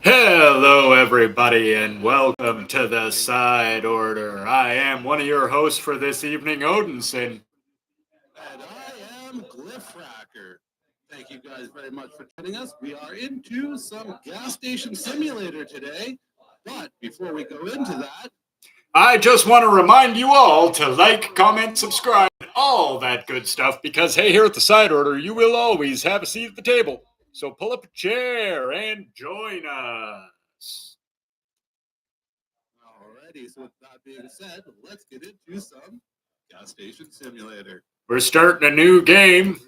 Hello, everybody, and welcome to the Side Order. I am one of your hosts for this evening, Odinson. And I am Glyphracker. Thank you guys very much for joining us. We are into some gas station simulator today. But before we go into that, I just want to remind you all to like, comment, subscribe, and all that good stuff because, hey, here at the Side Order, you will always have a seat at the table. So pull up a chair and join us. alrighty, so with that being said, let's get into some gas station simulator. We're starting a new game.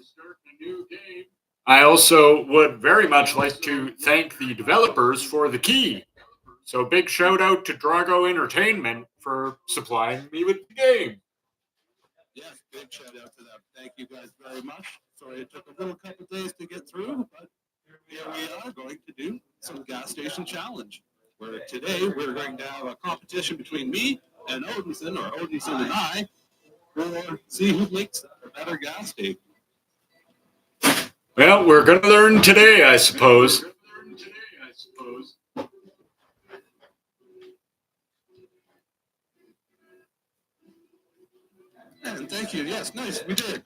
I also would very much like to thank the developers for the key. So big shout out to Drago Entertainment for supplying me with the game. Yes, big shout out to them. Thank you guys very much. Sorry it took a little couple days to get through, but here we are going to do some gas station challenge. Where today we're going to have a competition between me and Odinson, or Odinson and I, for see who makes a better gas station. Well, we're going to learn today, I suppose. And thank you. Yes, nice. We did.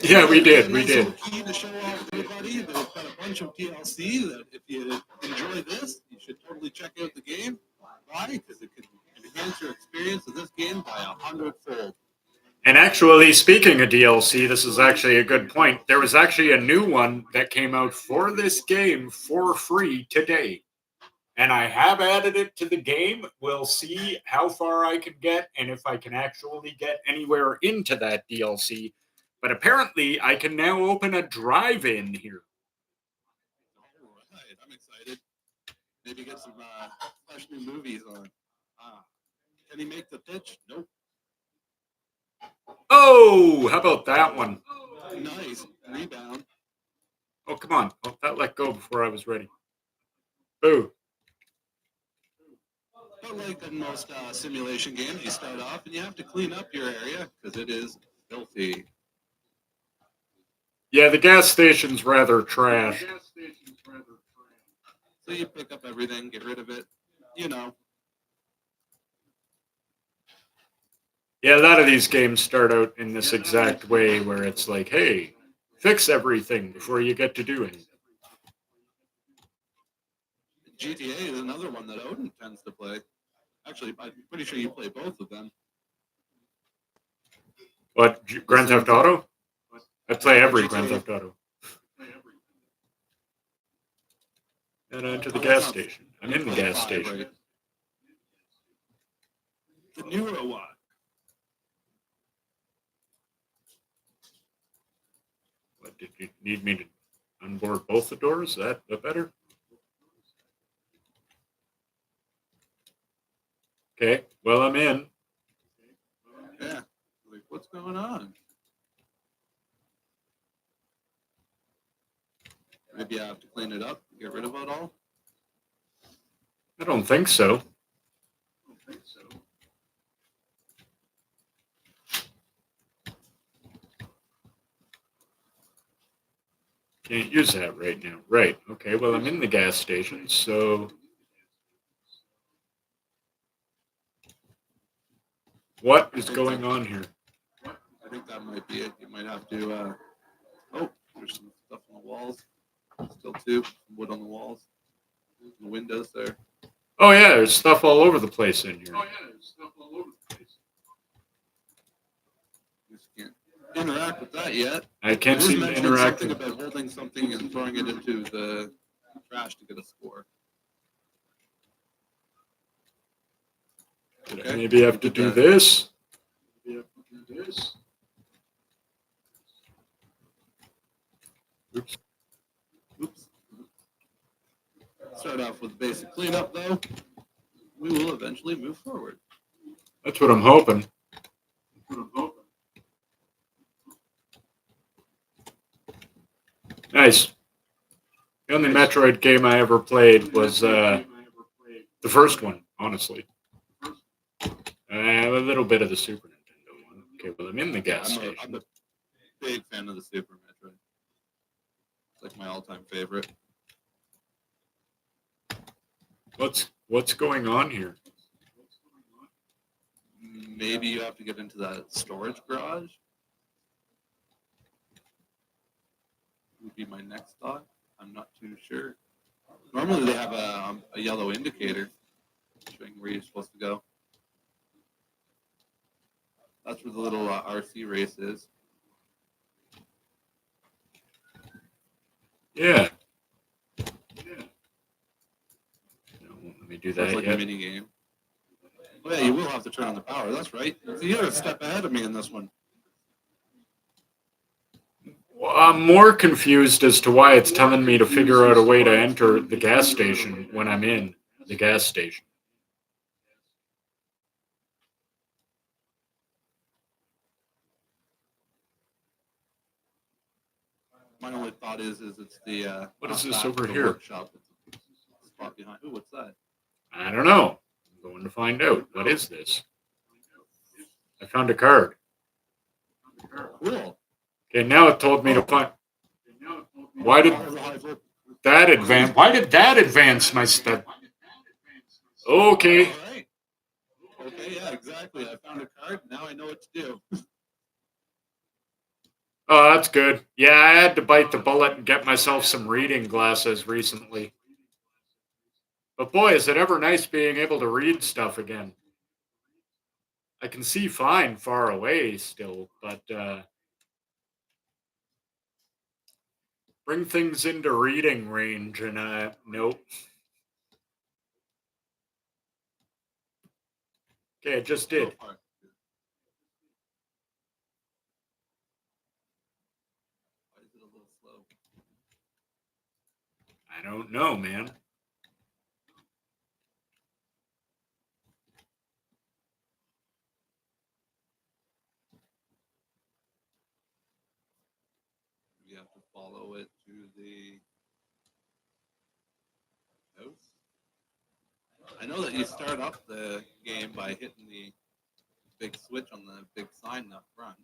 Yeah, we did. A We nice did. little key to show off to everybody. They've got a bunch of DLC that if you enjoy this, you should totally check out the game. Why? Because it can enhance your experience of this game by 100-fold. And actually, speaking of DLC, this is actually a good point. There was actually a new one that came out for this game for free today. And I have added it to the game. We'll see how far I can get and if I can actually get anywhere into that DLC. But apparently, I can now open a drive-in here. All right, I'm excited. Maybe get some fresh new movies on. Can he make the pitch? Nope. Oh, how about that one? Nice rebound. Oh, come on. Oh, that let go before I was ready. Boo. But like in most simulation games, you start off and you have to clean up your area because it is filthy. Yeah, the gas station's rather trash. So you pick up everything, get rid of it, you know. Yeah, a lot of these games start out in this exact way where it's like, hey, fix everything before you get to do anything. GTA is another one that Odin tends to play. Actually, I'm pretty sure you play both of them. What, Grand Theft Auto? I play every Grand Theft Auto. And enter the gas station. I'm in the gas station. Right? The newer one. What, did you need me to unboard both the doors? Is that better? Okay, well, I'm in. Yeah. Like, what's going on? Maybe I have to clean it up, get rid of it all. I don't think so. Can't use that right now. Right. Okay, well, I'm in the gas station, so what is going on here? I think that might be it. You might have to. Oh, there's some stuff on the walls. Still too. Some wood on the walls. The windows there. Oh, yeah, there's stuff all over the place in here. Just can't interact with that yet. I can't seem to interact. Something about holding something and throwing it into the trash to get a score. Okay. Maybe I have to do this. Oops. Start off with basic cleanup, though. We will eventually move forward. That's what I'm hoping. Nice. The only Metroid game I ever played was the first one, honestly. A little bit of the Super Nintendo one. Okay, well, I'm in the gas station. I'm a big fan of the Super Metroid. It's like my all-time favorite. What's going on here? Maybe you have to get into that storage garage. Would be my next thought. I'm not too sure. Normally they have a yellow indicator showing where you're supposed to go. That's where the little RC race is. Yeah. No, let me do Sounds that like a yet. mini game. Oh yeah, you will have to turn on the power. That's right. So you're a step ahead of me in this one. Well, I'm more confused as to why it's telling me to figure out a way to enter the gas station when I'm in the gas station. My only thought is it's the What is this back over of the here? workshop. It's a spot behind. Ooh, what's that? I don't know. I'm going to find out. What is this? I found a card. Cool. Okay, now it told me to find. Why did that advance? Why did that advance my step? Okay. All right. Okay, yeah, exactly. I found a card. Now I know what to do. Oh, that's good. Yeah, I had to bite the bullet and get myself some reading glasses recently. But boy, is it ever nice being able to read stuff again. I can see fine far away still, but bring things into reading range and nope. Okay, it just did. So far. Why is it a little slow? I don't know, man. You have to follow it to the house. I know that you start up the game by hitting the big switch on the big sign up front.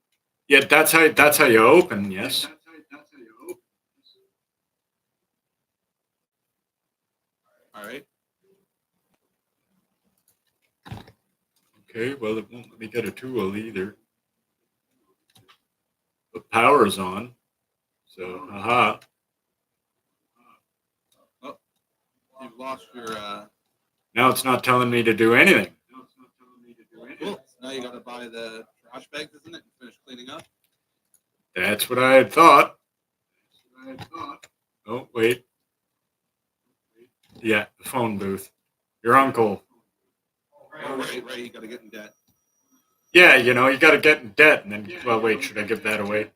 Yeah, that's how you open, yes. All right. Okay, well it won't let me get a tool either. The power's on. So haha. Oh, you've lost your. Now it's not telling me to do anything. Cool. So now you got to buy the trash bags, isn't it, and finish cleaning up. That's what I had thought. Oh, wait. Yeah, the phone booth. Your uncle. Oh, right. You got to get in debt. Yeah, you know, you got to get in debt and then, well, wait, should I give that away?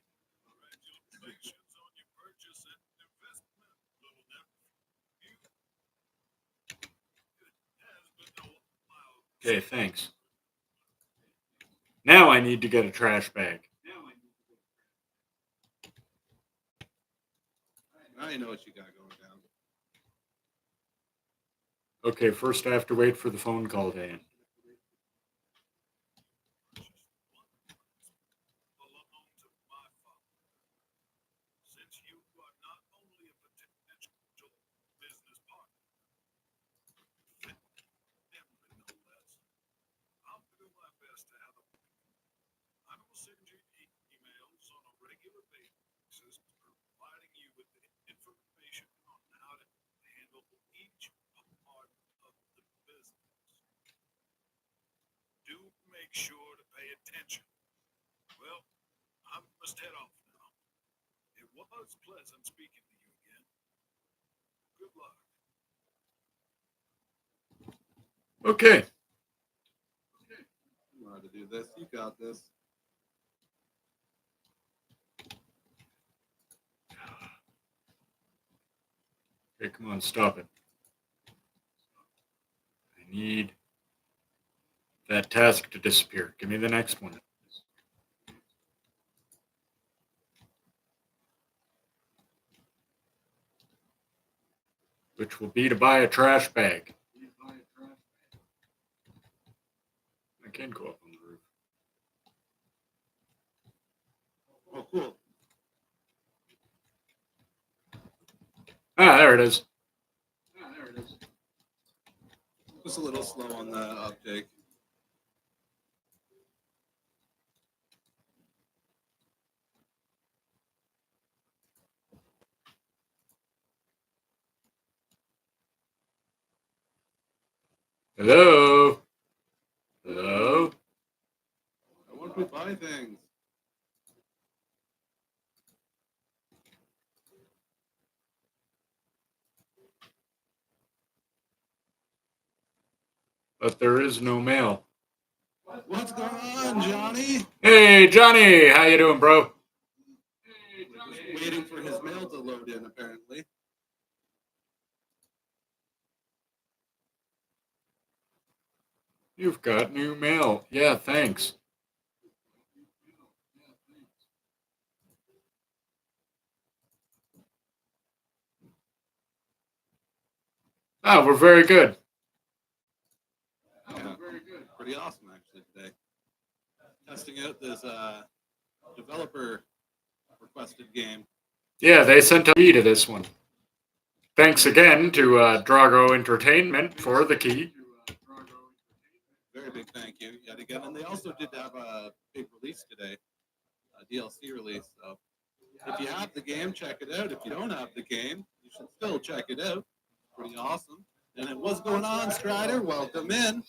Okay, thanks. Now I need to get a trash bag. Now you know what you got going down. Okay, first I have to wait for the phone call to end. Okay. You know how to do this. You got this. Okay, come on, stop it. I need that task to disappear. Give me the next one. Which will be to buy a trash bag. I can go up on the roof. Oh, cool. Ah, there it is. was a little slow on the uptake. Hello? Hello? I want to buy things. But there is no mail. What's going on, Johnny? Hey, Johnny! How you doing, bro? Just waiting for his mail to load in, apparently. You've got new mail. Yeah, thanks. Oh, we're very good. Yeah, pretty awesome, actually, today. Testing out this developer requested game. Yeah, they sent a key to this one. Thanks again to Drago Entertainment for the key. Very big thank you yet again. And they also did have a big release today, a DLC release. So if you have the game, check it out. If you don't have the game, you should still check it out. Pretty awesome. And it was going on, Strider. Welcome in.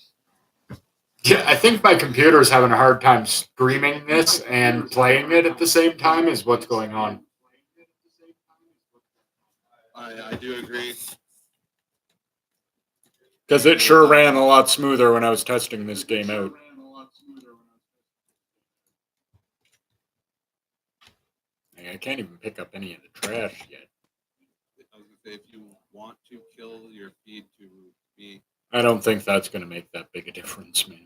Yeah, I think my computer's having a hard time streaming this and playing it at the same time is what's going on. I do agree. Because it sure ran a lot smoother when I was testing this game out. I can't even pick up any of the trash yet. I was going to say, if you want to kill your feed to me. I don't think that's going to make that big a difference, man.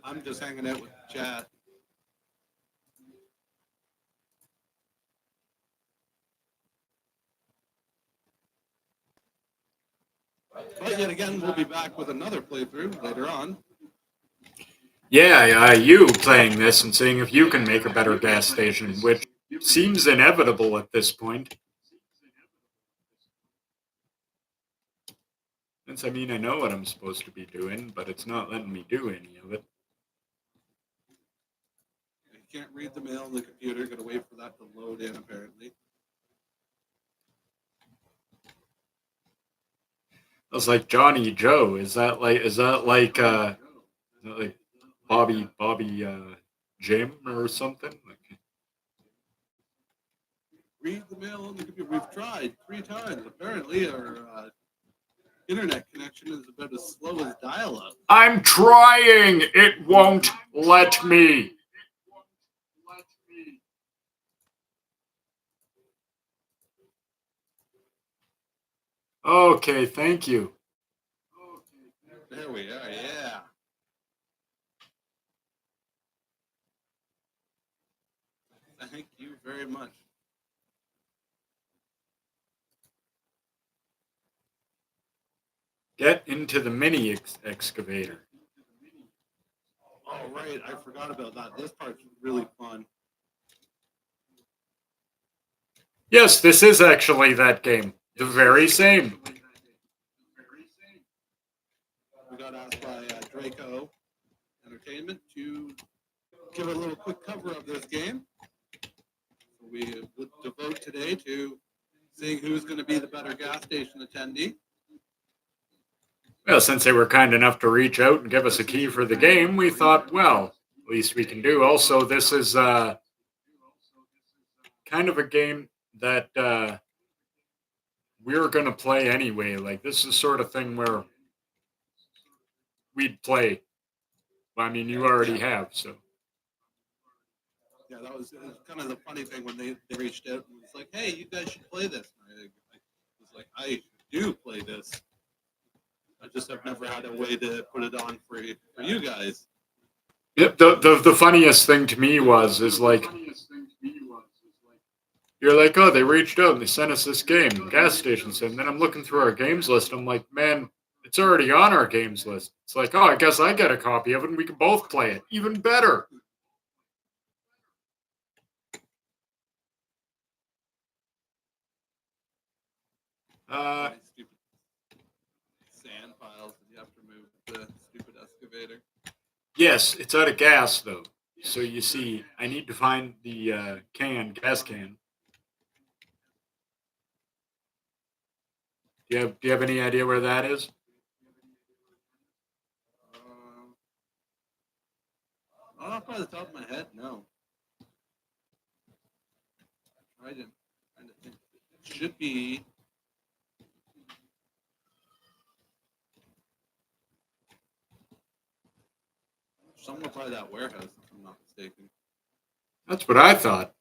I'm just hanging out with the chat. But yet again, we'll be back with another playthrough later on. Yeah, you playing this and seeing if you can make a better gas station, which seems inevitable at this point. Since, I mean, I know what I'm supposed to be doing, but it's not letting me do any of it. You can't read the mail on the computer. Got to wait for that to load in, apparently. I was like, Johnny Joe, is that like Bobby Jim or something? Like, read the mail on the computer. We've tried 3 times. Apparently, our internet connection is about as slow as dial-up. I'm trying. It won't let me. Okay, thank you. There we are, yeah. Thank you very much. Get into the mini excavator. Oh, right. I forgot about that. This part's really fun. Yes, this is actually that game. The very same. We got asked by Draco Entertainment to give a little quick cover of this game. So we would devote today to seeing who's going to be the better gas station attendee. Well, since they were kind enough to reach out and give us a key for the game, we thought, well, least we can do. Also, this is kind of a game that we're going to play anyway. Like, this is the sort of thing where we'd play. I mean, you already have, so. Yeah, that was kind of the funny thing when they reached out and was like, hey, you guys should play this. And I was like, I do play this. I just have never had a way to put it on for you guys. Yep, the funniest thing to me is like, you're like, oh, they reached out and they sent us this game, gas stations, and then I'm looking through our games list. I'm like, man, it's already on our games list. It's like, oh, I guess I get a copy of it and we can both play it. Even better. Stupid sand piles that you have to move with the stupid excavator. Yes, it's out of gas though. So you see, I need to find the gas can. Do you have any idea where that is? Not off by the top of my head, no. Trying to think. It should be. Somewhere by that warehouse, if I'm not mistaken. That's what I thought.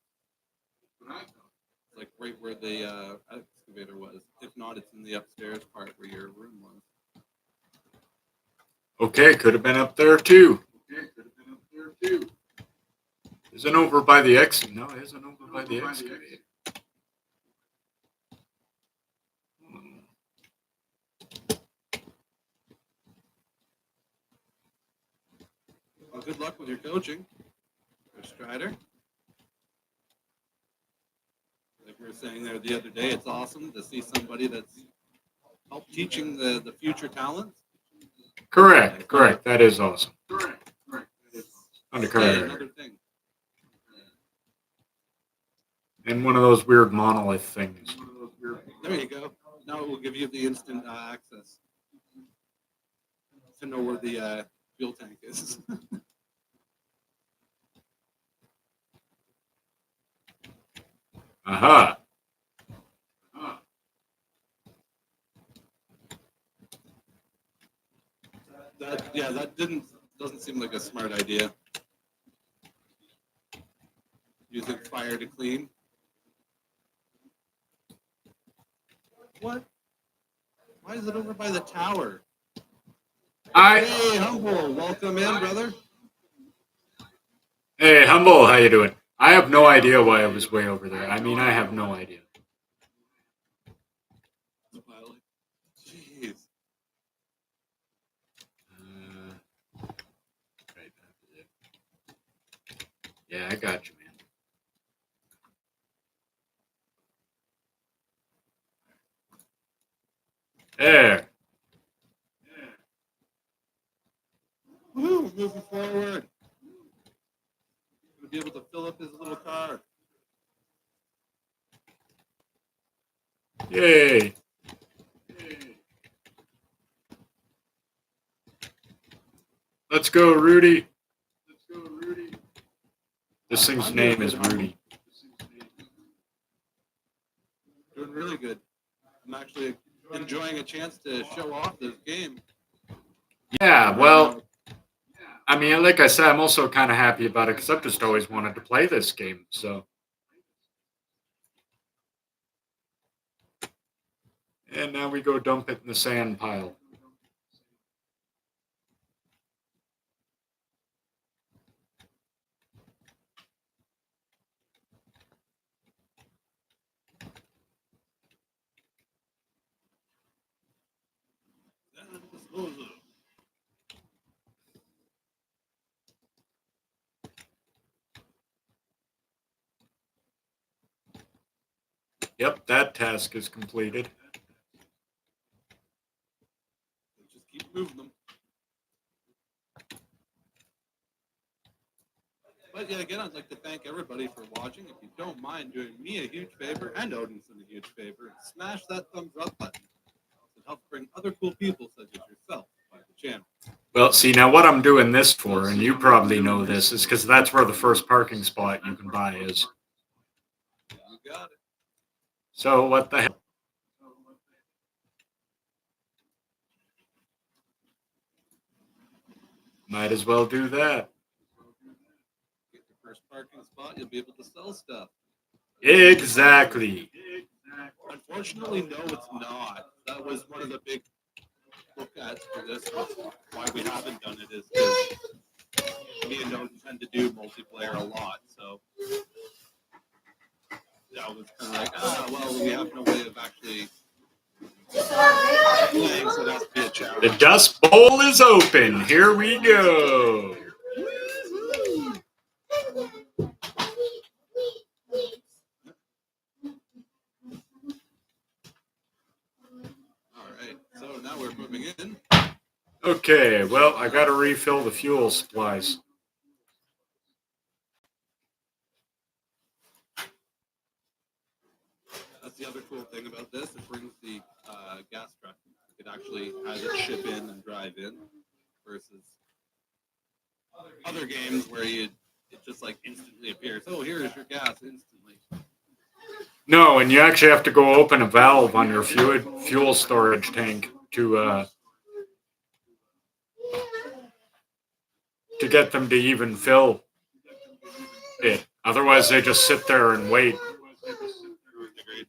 Like right where the excavator was. If not, it's in the upstairs part where your room was. Okay, could have been up there too. Isn't over by the exit? No, it isn't over by the excavator. Well, good luck with your coaching, Strider. Like we were saying there the other day, it's awesome to see somebody that's helped teaching the future talents. Correct. That is awesome. Undercover. Another thing. And one of those weird monolith things. There you go. Now it will give you the instant access to know where the fuel tank is. Aha. That doesn't seem like a smart idea. Using fire to clean. What? Why is it over by the tower? Hey, Humble, welcome in, brother. Hey, Humble, how you doing? I have no idea why I was way over there. I mean, I have no idea. Jeez. Yeah, I got you, man. There. Woo, moving forward. Gonna be able to fill up his little car. Yay. Let's go, Rudy. This thing's name is Rudy. Doing really good. I'm actually enjoying a chance to show off this game. Yeah, well, I mean, like I said, I'm also kind of happy about it because I've just always wanted to play this game, so. And now we go dump it in the sand pile. Yep, that task is completed. Just keep moving them. But yeah, again, I'd like to thank everybody for watching. If you don't mind doing me a huge favor and Odinson a huge favor, smash that thumbs up button to help bring other cool people such as yourself by the channel. Well, see, now what I'm doing this for, and you probably know this, is because that's where the first parking spot you can buy is. You got it. So what the hell? Might as well do that. Get the first parking spot, you'll be able to sell stuff. Exactly. Unfortunately, no, it's not. That was one of the big look at for this. Why we haven't done it is because me and Odin tend to do multiplayer a lot. So that was kind of like, well, we have no way of actually playing, so it has to be a challenge. The Dust Bowl is open. Here we go. Okay, well, I gotta refill the fuel supplies. That's the other cool thing about this. It brings the gas truck. It actually has it ship in and drive in versus other games where it just like instantly appears. Oh, here is your gas instantly. No, and you actually have to go open a valve on your fuel storage tank to get them to even fill it. Otherwise, they just sit there and wait. Agreed.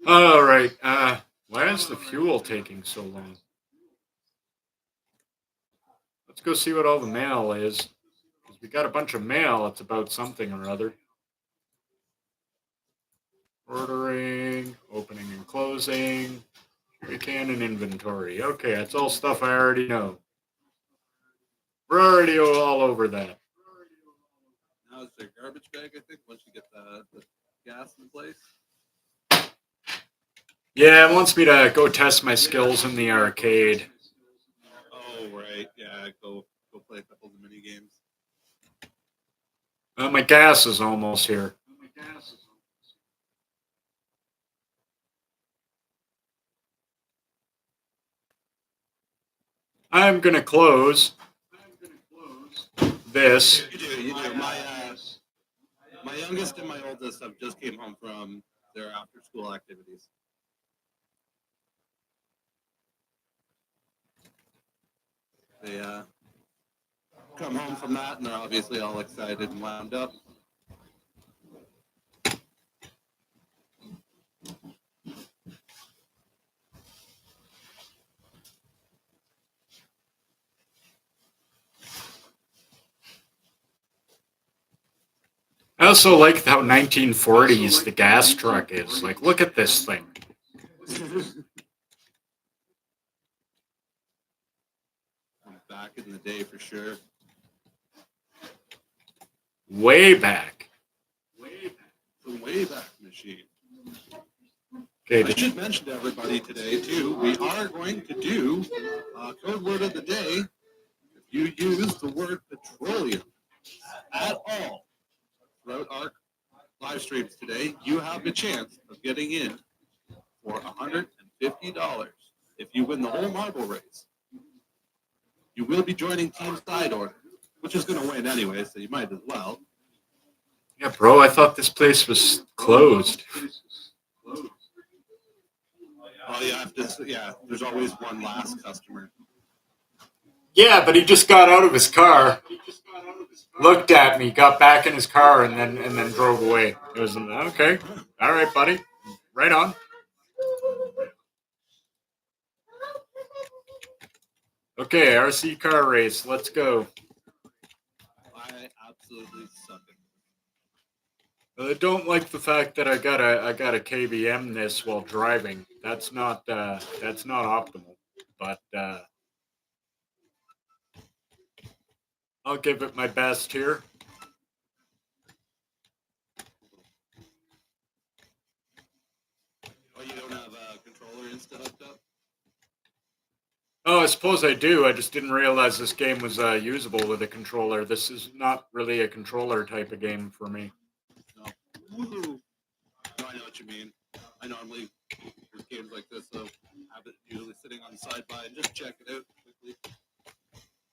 All right. Why is the fuel taking so long? Let's go see what all the mail is. 'Cause we got a bunch of mail. It's about something or other. Ordering, opening and closing, can and inventory. Okay, that's all stuff I already know. We're already all over that. Now it's their garbage bag, I think, once you get the gas in place. Yeah, it wants me to go test my skills in the arcade. Oh, right. Yeah, go play a couple of the mini games. My gas is almost here. I'm going to close this. You do. My youngest and my oldest have just came home from their after-school activities. They come home from that, and they're obviously all excited and wound up. I also like how 1940s the gas truck is. Like, look at this thing. Back in the day, for sure. Way back. The Wayback Machine. Okay, I should mention to everybody today, too, we are going to do code word of the day. If you use the word petroleum at all throughout our live streams today, you have the chance of getting in for $150 if you win the whole marble race. You will be joining Team Side Order, which is going to win anyway, so you might as well. Yeah, bro, I thought this place was closed. Oh, you have to, yeah, there's always one last customer. Yeah, but he just got out of his car, looked at me, got back in his car, and then drove away. It was okay. All right, buddy. Right on. Okay, RC car race. Let's go. I absolutely suck at I don't like the fact that I gotta KBM this while driving. That's not optimal. But I'll give it my best here. Oh, you don't have a controller insta hooked up? Oh, I suppose I do. I just didn't realize this game was usable with a controller. This is not really a controller type of game for me. No. Woohoo! No, I know what you mean. I normally, there's games like this, so have it usually sitting on the side by and just check it out quickly.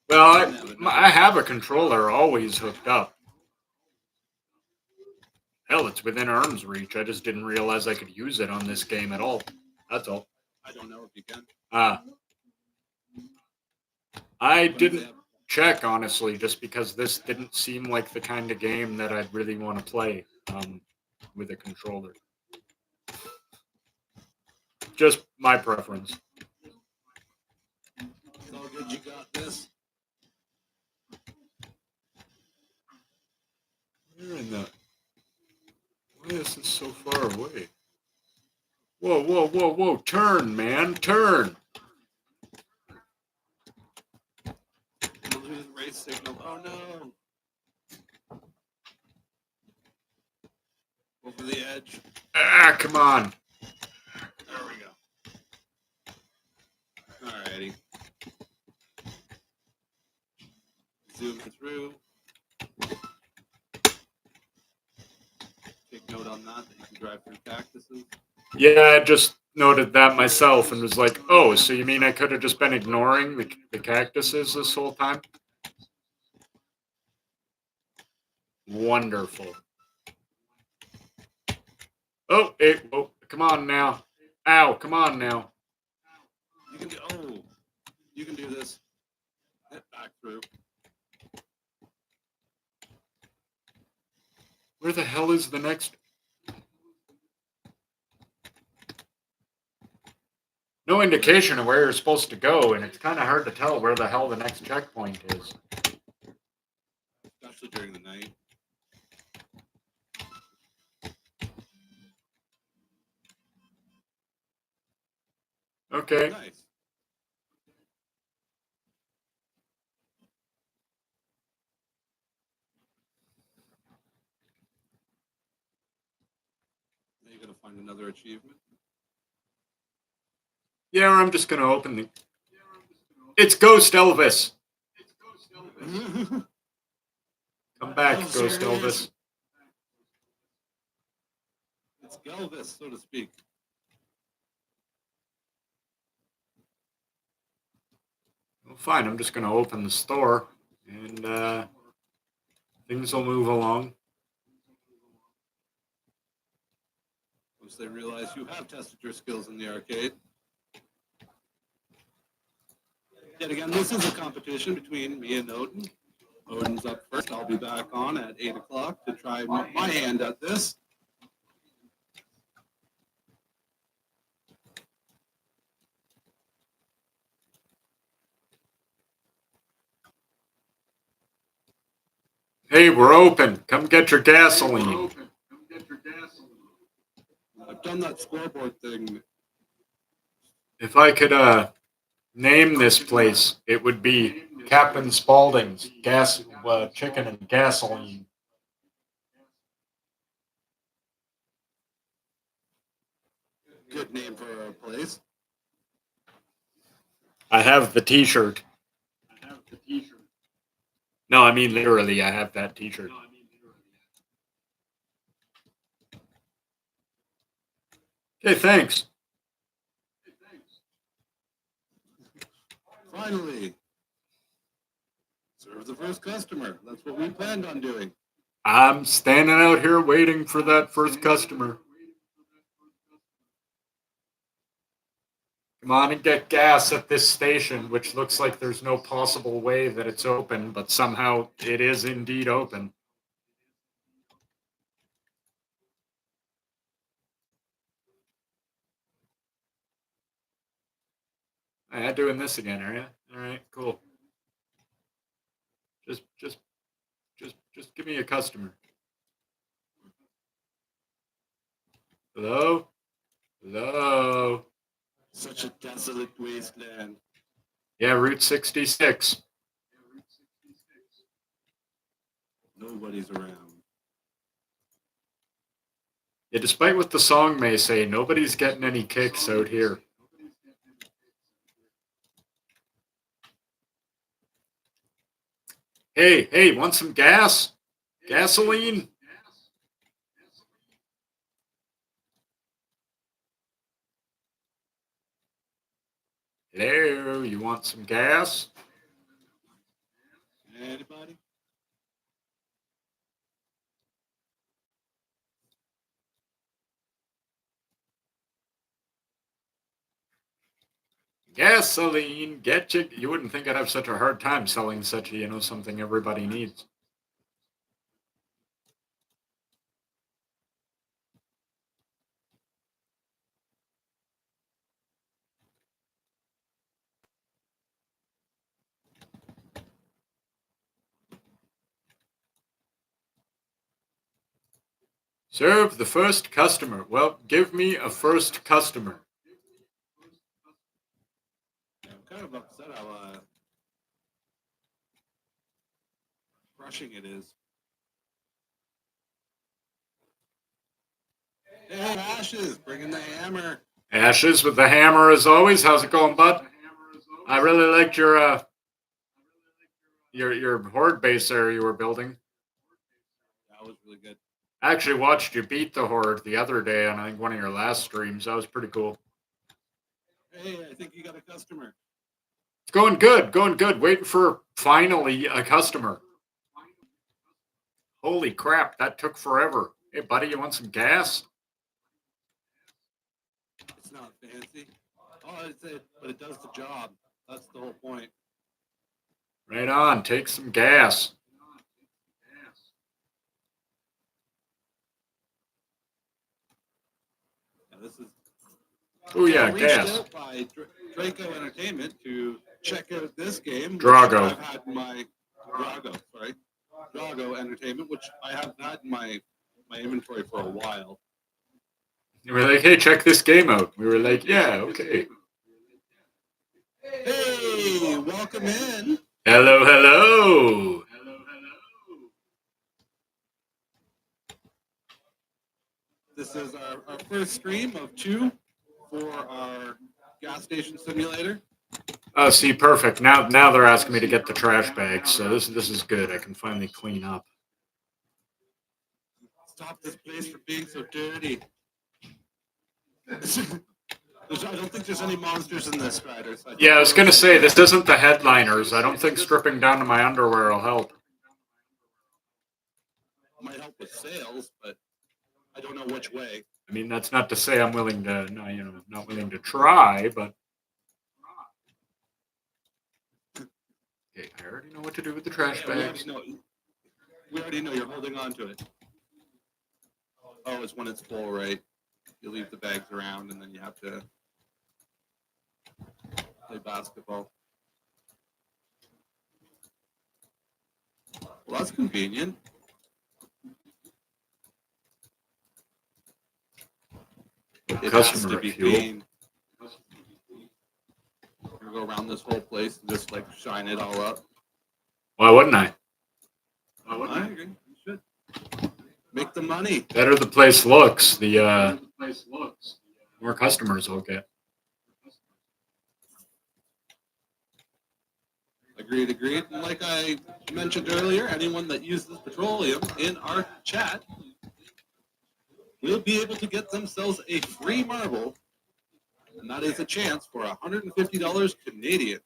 Well, I have a controller always hooked up. Hell, it's within arm's reach. I just didn't realize I could use it on this game at all. That's all. I don't know if you can. I didn't check, honestly, just because this didn't seem like the kind of game that I'd really want to play with a controller. Just my preference. It's all good, you got this. Where in the... Why is this so far away? Whoa, whoa, whoa, whoa. Turn, man. Turn. We'll lose race signal. Oh no. Over the edge. Ah, come on. There we go. Alrighty. Zoom through. Take note on that you can drive through cactuses. Yeah, I just noted that myself and was like, oh, so you mean I could have just been ignoring the cactuses this whole time? Wonderful. Oh, hey, oh, come on now. Ow, come on now. You can do. Oh, you can do this. Hit back through. Where the hell is the next? No indication of where you're supposed to go, and it's kind of hard to tell where the hell the next checkpoint is. Especially during the night. Okay. Nice. Now you're gonna find another achievement. Yeah, I'm just gonna open the. It's Ghost Elvis. Come back, Oh, Ghost there he is. Elvis. It's Galvis, so to speak. Well, fine, I'm just gonna open the store, and things will move along. Once they realize you have tested your skills in the arcade. Yet again, this is a competition between me and Odin. Odin's up first. I'll be back on at 8 o'clock to try my hand at this. Hey, we're open. Come get your gasoline. I've done that scoreboard thing. If I could name this place, it would be Captain Spaulding's Chicken and Gasoline. Good name for a place. I have the T-shirt. No, I mean literally, I have that T-shirt. Okay, thanks. Finally. Serve the first customer. That's what we planned on doing. I'm standing out here waiting for that first customer. Come on and get gas at this station, which looks like there's no possible way that it's open, but somehow it is indeed open. I'm doing this again, are you? All right, cool. Just give me a customer. Hello? Hello? Such a desolate wasteland. Yeah, Route 66. Nobody's around. Yeah, despite what the song may say, nobody's getting any kicks out here. Hey, want some gas? Gasoline? Hello, you want some gas? Anybody? Gasoline, get you. You wouldn't think I'd have such a hard time selling such a, something everybody needs. Serve the first customer. Well, give me a first customer. I'm kind of upset how crushing it is. Hey, Ashes, bringing the hammer. Ashes with the hammer as always. How's it going, bud? I really liked your horde base there you were building. That was really good. I actually watched you beat the horde the other day on I think one of your last streams. That was pretty cool. Hey, I think you got a customer. It's going good, going good. Waiting for finally a customer. Holy crap, that took forever. Hey, buddy, you want some gas? It's not fancy. Oh, but it does the job. That's the whole point. Right on, take some gas. Yeah, this is. Oh yeah, reached gas. out by Draco Entertainment to check out this game. Drago. I've had my Drago Entertainment, which I have had in my inventory for a while. You were like, hey, check this game out. We were like, yeah, okay. Hey, welcome in. Hello, hello. This is our first stream of 2 for our gas station simulator. Oh, see, perfect. Now they're asking me to get the trash bags, so this is good. I can finally clean up. Stop this place from being so dirty. I don't think there's any monsters in this, Strider. So Yeah, I was gonna say this isn't the headliners. I don't think stripping down to my underwear will help. Might help with sales, but I don't know which way. I mean, that's not to say I'm willing to, no, not willing to try, but okay, I already know what to do with the trash bags. We already know you're holding on to it. Oh, it's when it's full, right? You leave the bags around, and then you have to play basketball. Well, that's convenient. It Customer has to be fuel. clean. You're gonna go around this whole place and just like shine it all up. Why wouldn't I? I agree. You should make the money. Better the place looks, the more customers will get. Agreed. And like I mentioned earlier, anyone that uses petroleum in our chat will be able to get themselves a free marble, and that is a chance for $150 Canadian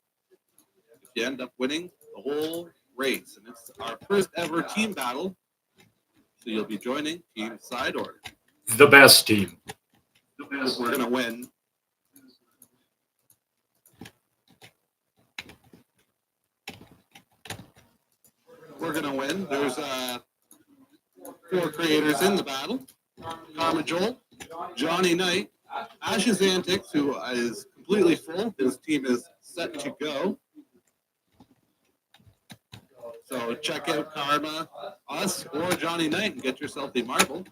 if you end up winning the whole race. And it's our first ever team battle, so you'll be joining Team Side Order. The best team. We're gonna win. We're gonna win. There's 4 creators in the battle: Karma Joel, Johnny Knight, Ashes Antics, who is completely full. His team is set to go. So check out Karma, us, or Johnny Knight and get yourself a marble.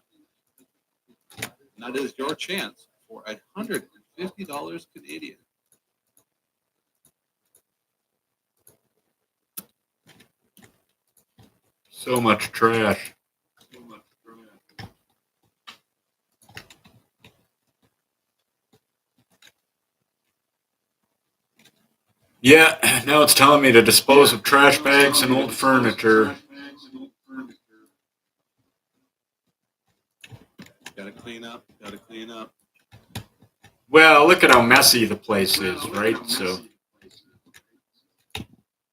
And that is your chance for $150 Canadian. So much trash. Yeah, now it's telling me to dispose of trash bags and old furniture. Gotta clean up. Well, look at how messy the place is, right? So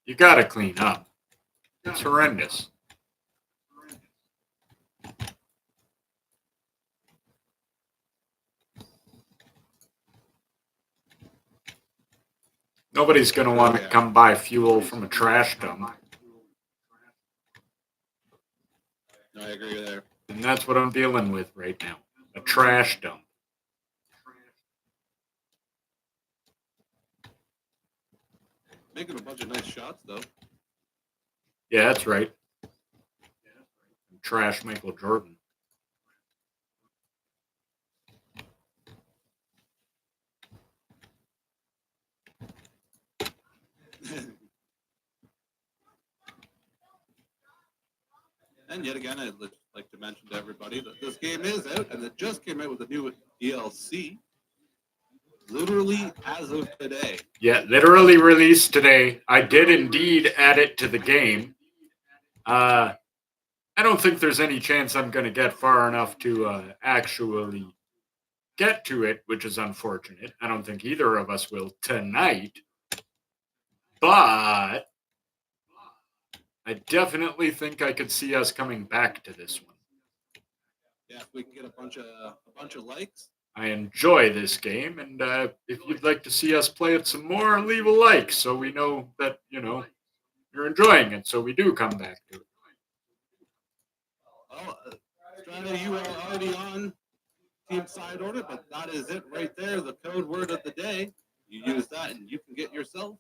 you gotta clean up. It's horrendous. Nobody's gonna want to come buy fuel from a trash dump. No, I agree there. And that's what I'm dealing with right now. A trash dump. Making a bunch of nice shots, though. Yeah, that's right. Trash Michael Jordan. And yet again, I'd like to mention to everybody that this game is out, and it just came out with a new DLC, literally as of today. Yeah, literally released today. I did indeed add it to the game. I don't think there's any chance I'm going to get far enough to actually get to it, which is unfortunate. I don't think either of us will tonight. But I definitely think I could see us coming back to this one. Yeah, if we can get a bunch of likes. I enjoy this game, and if you'd like to see us play it some more, leave a like so we know that, you're enjoying it, so we do come back to it. Well, Strata, you are already on team side order, but that is it right there, the code word of the day. You use that and you can get yourself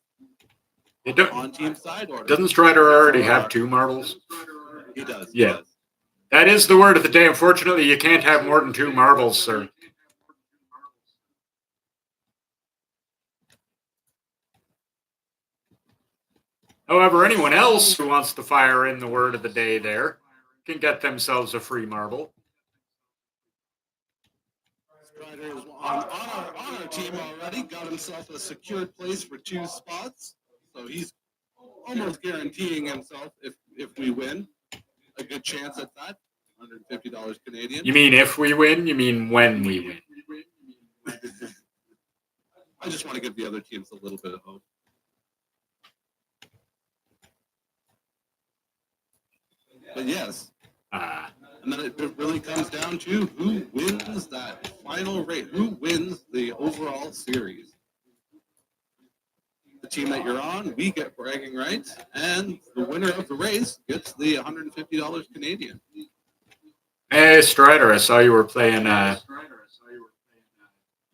on team side order. Doesn't Strider already have 2 marbles? He does. Yeah. He does. That is the word of the day. Unfortunately, you can't have more than 2 marbles, sir. However, anyone else who wants to fire in the word of the day there can get themselves a free marble. Strider is on our team already, got himself a secured place for 2 spots. So he's almost guaranteeing himself, if we win, a good chance at that. $150 Canadian. You mean if we win? You mean when we win? I just want to give the other teams a little bit of hope. But yes. And then it really comes down to who wins that final race, who wins the overall series. The team that you're on, we get bragging rights, and the winner of the race gets the $150 Canadian. Hey, Strider, I saw you were playing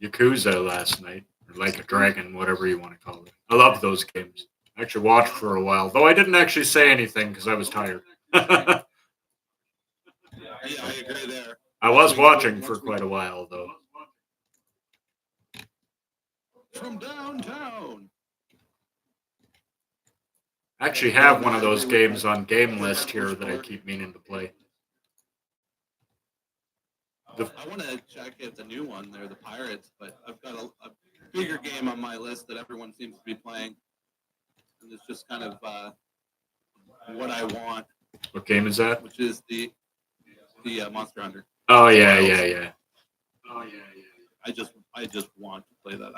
Yakuza last night, or Like a Dragon, whatever you want to call it. I love those games. I actually watched for a while, though I didn't actually say anything because I was tired. Yeah, I agree there. I was watching for quite a while, though. From downtown. I actually have one of those games on game list here that I keep meaning to play. I want to check out the new one there, the Pirates, but I've got a bigger game on my list that everyone seems to be playing. And it's just kind of what I want. What game is that? Which is the Monster Hunter. Oh, yeah. I just want to play that.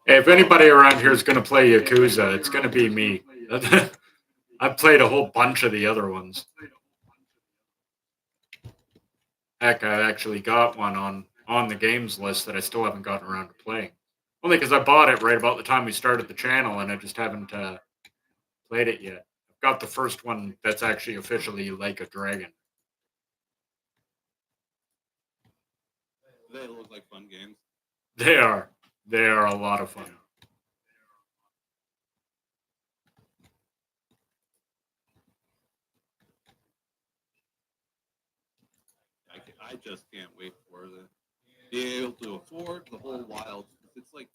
Hey, if anybody around here is going to play Yakuza, it's going to be me. I've played a whole bunch of the other ones. Heck, I actually got one on the games list that I still haven't gotten around to playing. Only because I bought it right about the time we started the channel, and I just haven't played it yet. I've got the first one that's actually officially Like a Dragon. They look like fun games. They are. They are a lot of fun. I just can't wait for being able to afford the whole wild. It's like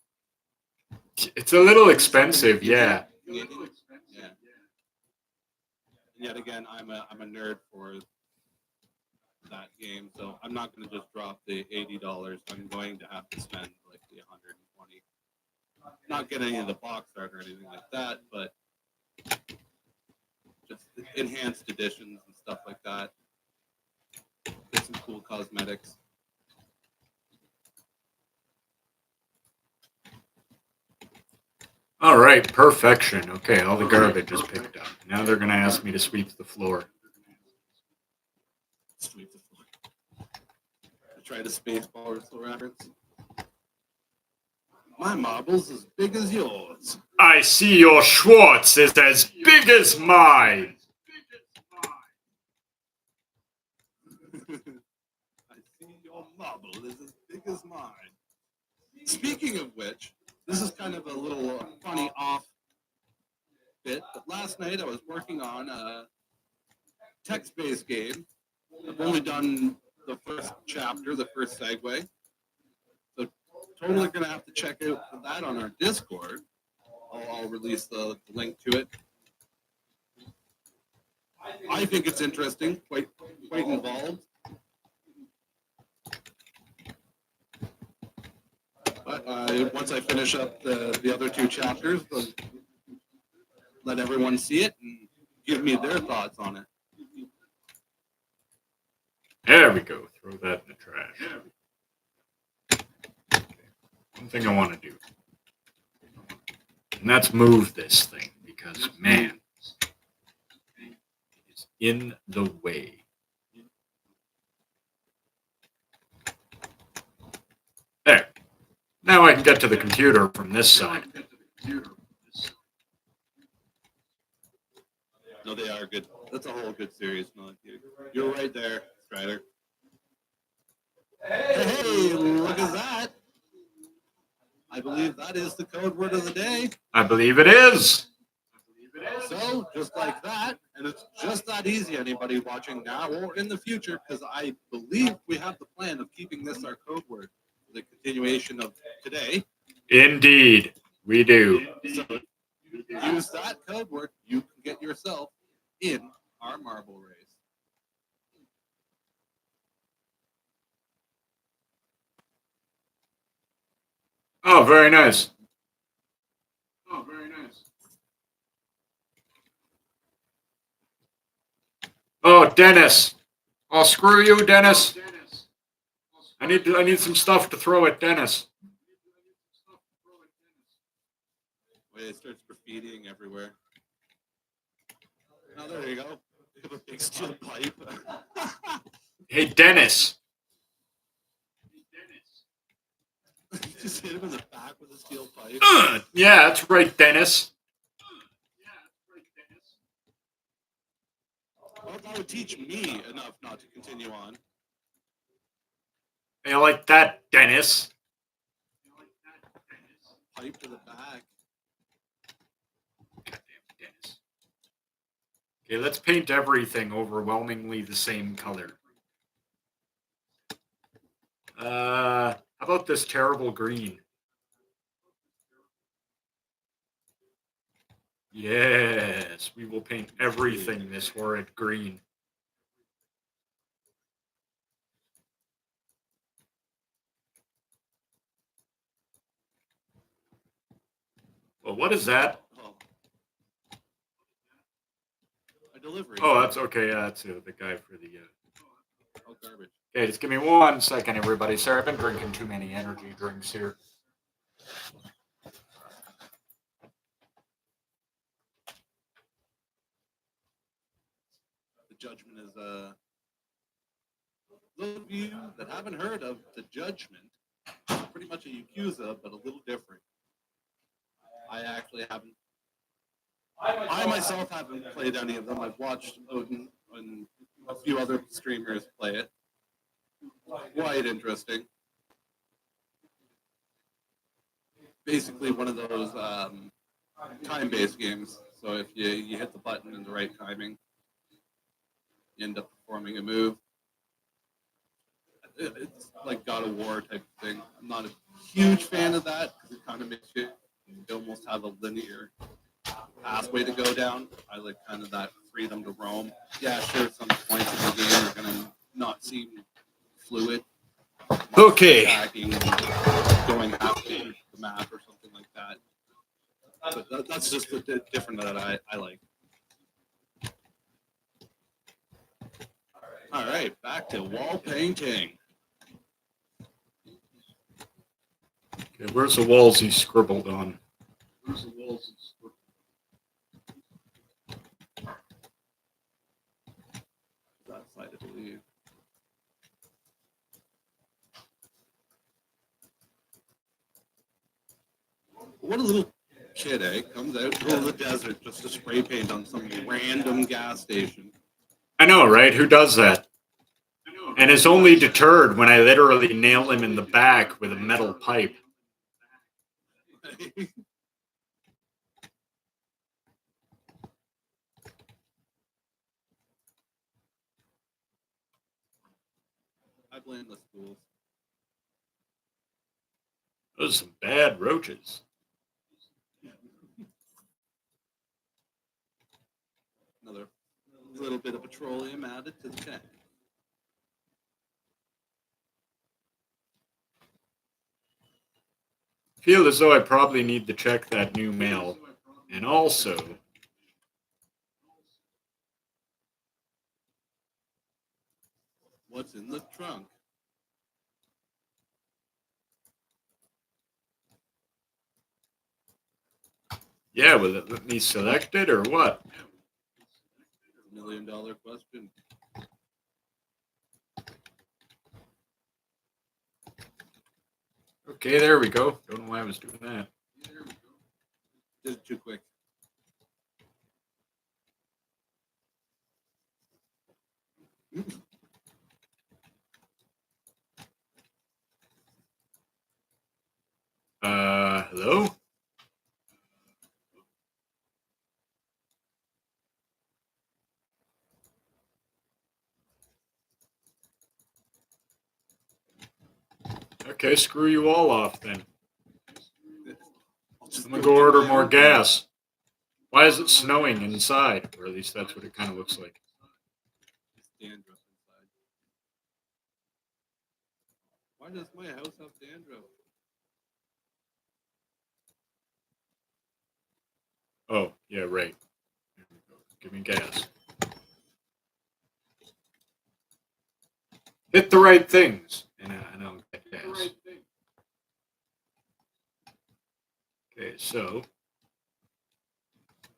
it's a little expensive, yeah. Yeah. And yet again, I'm a nerd for that game, so I'm not going to just drop the $80. I'm going to have to spend like the $120. Not get any of the box art or anything like that, but just enhanced editions and stuff like that. Get some cool cosmetics. All right, perfection. Okay, all the garbage is picked up. Now they're going to ask me to sweep the floor. Sweep the floor. Try the space ball reference. My marble's as big as yours. I see your Schwartz is as big as mine. I see your marble is as big as mine. Speaking of which, this is kind of a little funny off bit, but last night I was working on a text-based game. I've only done the first chapter, the first segue. So totally going to have to check out that on our Discord. I'll release the link to it. I think it's interesting, quite involved. But once I finish up the other two chapters, I'll let everyone see it and give me their thoughts on it. There we go. Throw that in the trash. Okay. One thing I want to do. And that's move this thing because, man, it's in the way. There. Now I can get to the computer from this side. No, they are good. That's a whole good series. No, you're right there, Strider. Hey, look at that. I believe that is the code word of the day. I believe it is. So, just like that, and it's just that easy, anybody watching now or in the future, because I believe we have the plan of keeping this our code word for the continuation of today. Indeed, we do. So, use that code word, you can get yourself in our marble race. Oh, very nice. Oh, very nice. Oh, Dennis. Oh, screw you, Dennis. I need some stuff to throw at Dennis. Wait, it starts graffitiing everywhere. Oh, there you go. You have a big steel pipe. Hey, Dennis. You just hit him in the back with a steel pipe. Yeah, that's right, Dennis. Well, that would teach me enough not to continue on. Hey, I like that, Dennis. Pipe to the back. Goddamn Dennis. Okay, let's paint everything overwhelmingly the same color. How about this terrible green? Yes, we will paint everything this horrid green. Well, what is that? Oh. A delivery. Oh, that's okay. Yeah, that's the guy for the. Oh, garbage. Okay, just give me 1 second, everybody. Sorry, I've been drinking too many energy drinks here. The Judgment is those of you that haven't heard of The Judgment, it's pretty much a Yakuza, but a little different. I actually haven't. I myself haven't played any of them. I've watched Odin and a few other streamers play it. Quite interesting. Basically, one of those time-based games. So if you hit the button in the right timing, you end up performing a move. It's like God of War type of thing. I'm not a huge fan of that because it kind of makes you almost have a linear pathway to go down. I like kind of that freedom to roam. Yeah, sure, some points in the game are going to not seem fluid. Okay. Attacking, going half the map or something like that. But that's just the different that I like. All right, back to wall painting. Okay, where's the walls he scribbled on? Where's the walls? That side, I believe. What a little kid, eh? Comes out to the desert just to spray paint on some random gas station. I know, right? Who does that? And is only deterred when I literally nail him in the back with a metal pipe. I blame the schools. Those are some bad roaches. Another A little bit of petroleum added to the tank. Feel as though I probably need to check that new mail. And also, what's in the trunk? yeah, will it let me select it or what? $1 million question. Okay, there we go. Don't know why I was doing that. Did it too quick. Hello? Okay, screw you all off then. I'm gonna go order more gas. Why is it snowing inside? Or at least that's what it kind of looks like. Dandruff inside. Why does my house have dandruff? Oh, yeah, right. There we go. Give me gas. Hit the right things, and I'll get gas. Okay, so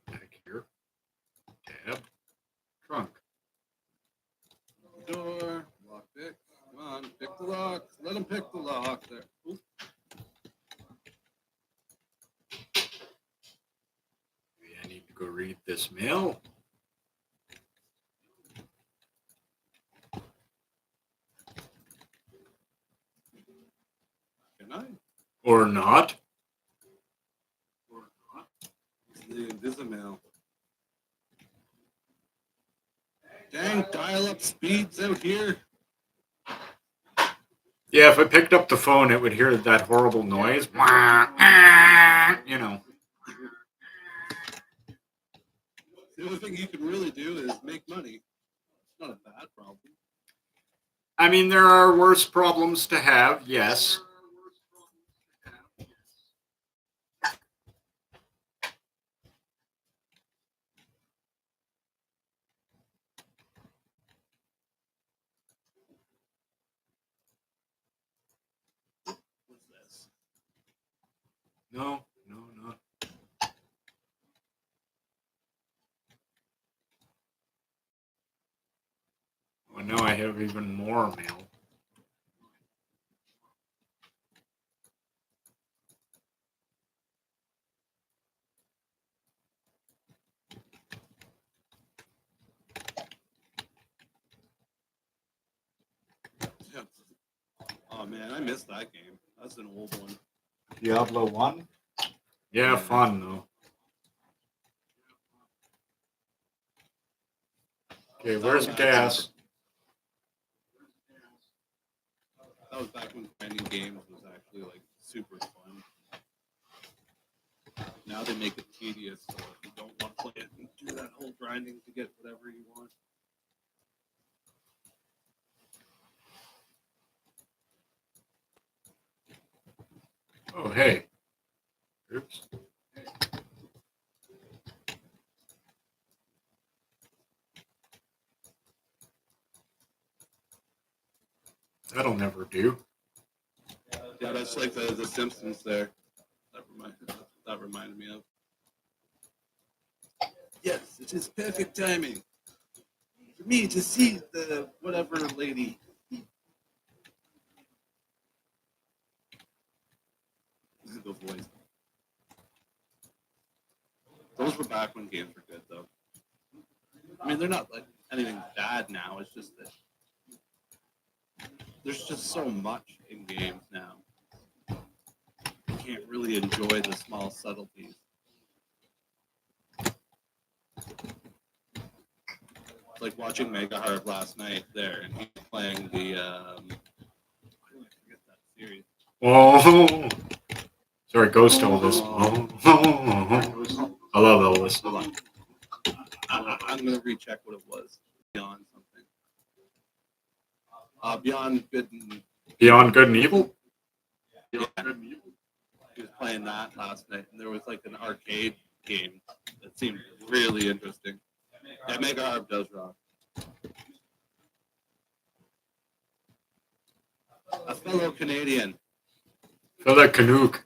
back here, tab, trunk. Door, lock pick. Come on, pick the lock. Let him pick the lock. There. Oop. Maybe I need to go read this mail. Can I? Or not. The Invisimail. Dang, dial-up speeds out here. Yeah, if I picked up the phone, it would hear that horrible noise. You know. The only thing you can really do is make money. It's not a bad problem. I mean, there are worse problems to have, yes. What's this? No. Well, now I have even more mail. Oh man, I missed that game. That's an old one. Diablo 1? Yeah, fun though. Okay, where's the gas? That was back when grinding games was actually like super fun. Now they make it tedious, so if you don't want to play it and do that whole grinding to get whatever you want. Oh, hey. Oops. That'll never do. Yeah, that's like the Simpsons there. That reminded me of. Yes, it is perfect timing for me to see the whatever lady. This is a good voice. Those were back when games were good, though. I mean, they're not like anything bad now. It's just that there's just so much in games now. You can't really enjoy the small subtleties. It's like watching Mega Hard last night there, and he's playing the. Why do I forget that series? Oh. Sorry, Ghost Elvis. Oh. I love Elvis. Hold on. I'm going to recheck what it was. Beyond something. Beyond Good and Beyond Good and Evil? Yeah. He was playing that last night, and there was like an arcade game that seemed really interesting. Yeah, Mega Harp does rock. A fellow Canadian. Fella Canuck.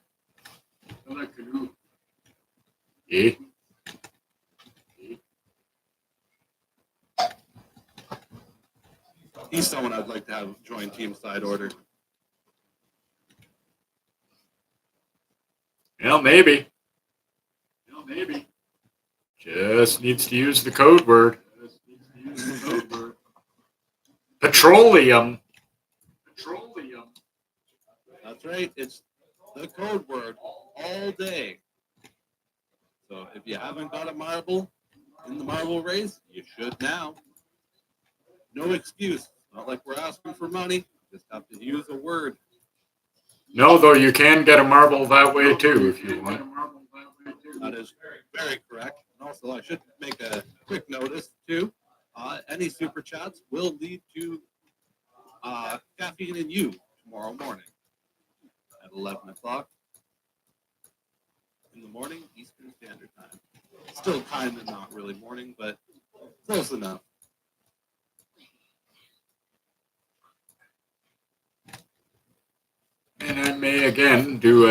Eh? He's someone I'd like to have join Team Side Order. Well, maybe. Just needs to use the code word. Petroleum. That's right. It's the code word all day. So if you haven't got a marble in the marble race, you should now. No excuse. Not like we're asking for money. Just have to use a word. No, though you can get a marble that way too if you want. That is very correct. And also, I should make a quick notice too. Any super chats will lead to Caffeine and You tomorrow morning at 11 o'clock in the morning, Eastern Standard Time. Still kind of not really morning, but close enough. And I may again do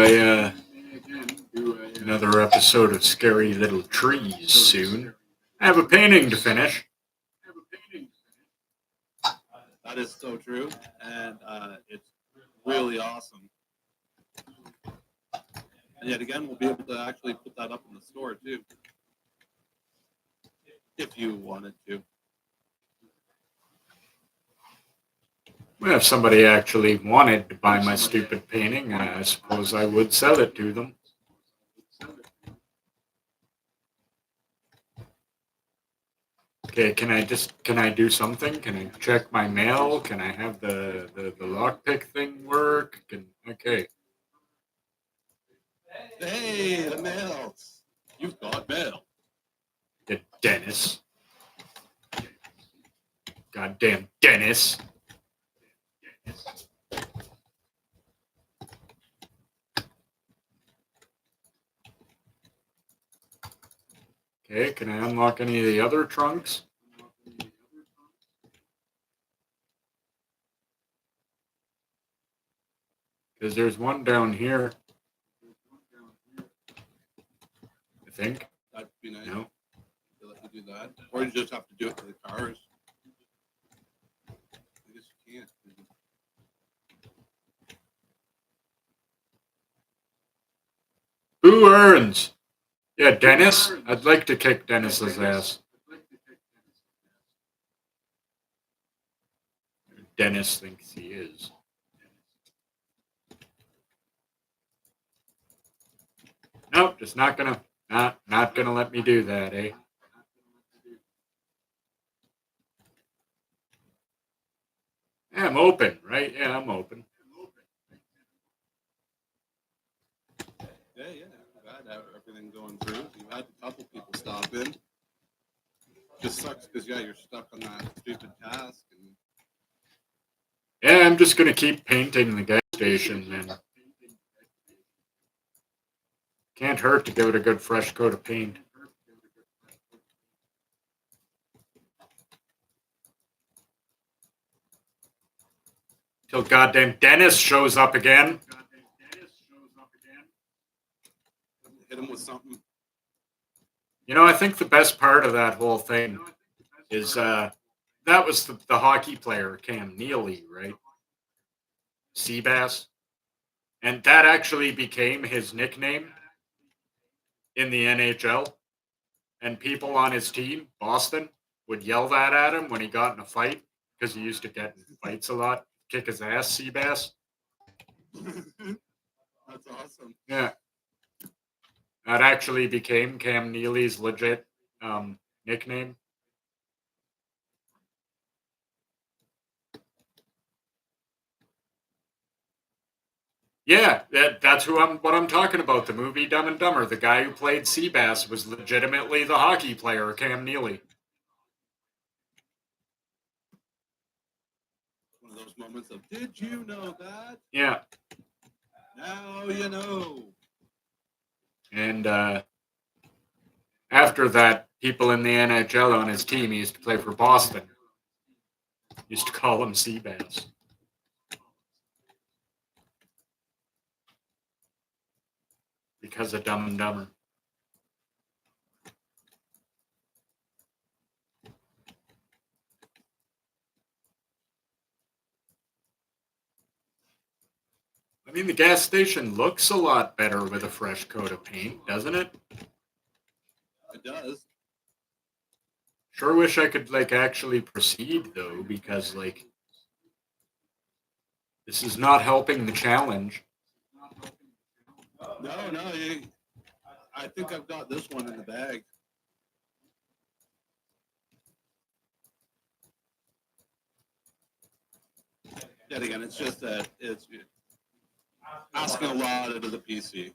another episode of Scary Little Trees soon. I have a painting to finish. That is so true, and it's really awesome. And yet again, we'll be able to actually put that up in the store too, if you wanted to. Well, if somebody actually wanted to buy my stupid painting, I suppose I would sell it to them. Okay, can I do something? Can I check my mail? Can I have the lockpick thing work? Okay. Hey, the mail. You've got mail. The Dennis. Goddamn Dennis. Okay, can I unlock any of the other trunks? Because there's one down here. I think. That'd be nice. No. To let you do that, or you just have to do it to the cars. I guess you can't. Who earns? Yeah, Dennis. I'd like to kick Dennis's ass. Dennis thinks he is. Nope, just not gonna let me do that, eh? Yeah, I'm open, right? Yeah, I'm open. Yeah. Glad everything going through. You had a couple people stop in. Just sucks because you're stuck on that stupid task. And Yeah, I'm just gonna keep painting the gas station, man. Can't hurt to give it a good fresh coat of paint. Till goddamn Dennis shows up again. hit him with something. You know, I think the best part of that whole thing is that was the hockey player, Cam Neely, right? Seabass. And that actually became his nickname in the NHL. And people on his team, Boston, would yell that at him when he got in a fight because he used to get in fights a lot. Kick his ass, Seabass. That's awesome. Yeah. That actually became Cam Neely's legit nickname. Yeah, that's what I'm talking about. The movie Dumb and Dumber. The guy who played Seabass was legitimately the hockey player, Cam Neely. One of those moments of, did you know that? Yeah. Now you know. And after that, people in the NHL on his team used to play for Boston. Used to call him Seabass. Because of Dumb and Dumber. I mean, the gas station looks a lot better with a fresh coat of paint, doesn't it? It does. Sure wish I could, like, actually proceed, though, because, like, this is not helping the challenge. No, I think I've got this one in the bag. Yet again, it's just that it's asking a lot out of the PC.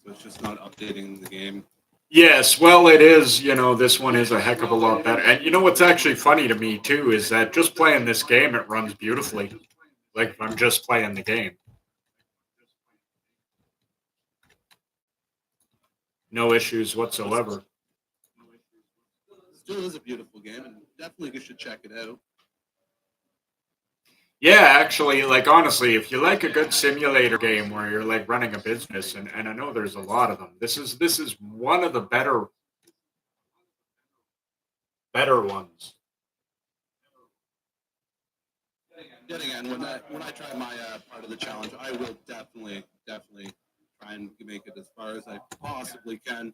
So it's just not updating the game. Yes, well, it is. This one is a heck of a lot better. And you know what's actually funny to me, too, is that just playing this game, it runs beautifully. Like, if I'm just playing the game. No issues whatsoever. Still is a beautiful game, and definitely you should check it out. Yeah, actually, like, honestly, if you like a good simulator game where you're, like, running a business, and I know there's a lot of them, this is one of the better ones. Yet again, when I try my part of the challenge, I will definitely try and make it as far as I possibly can.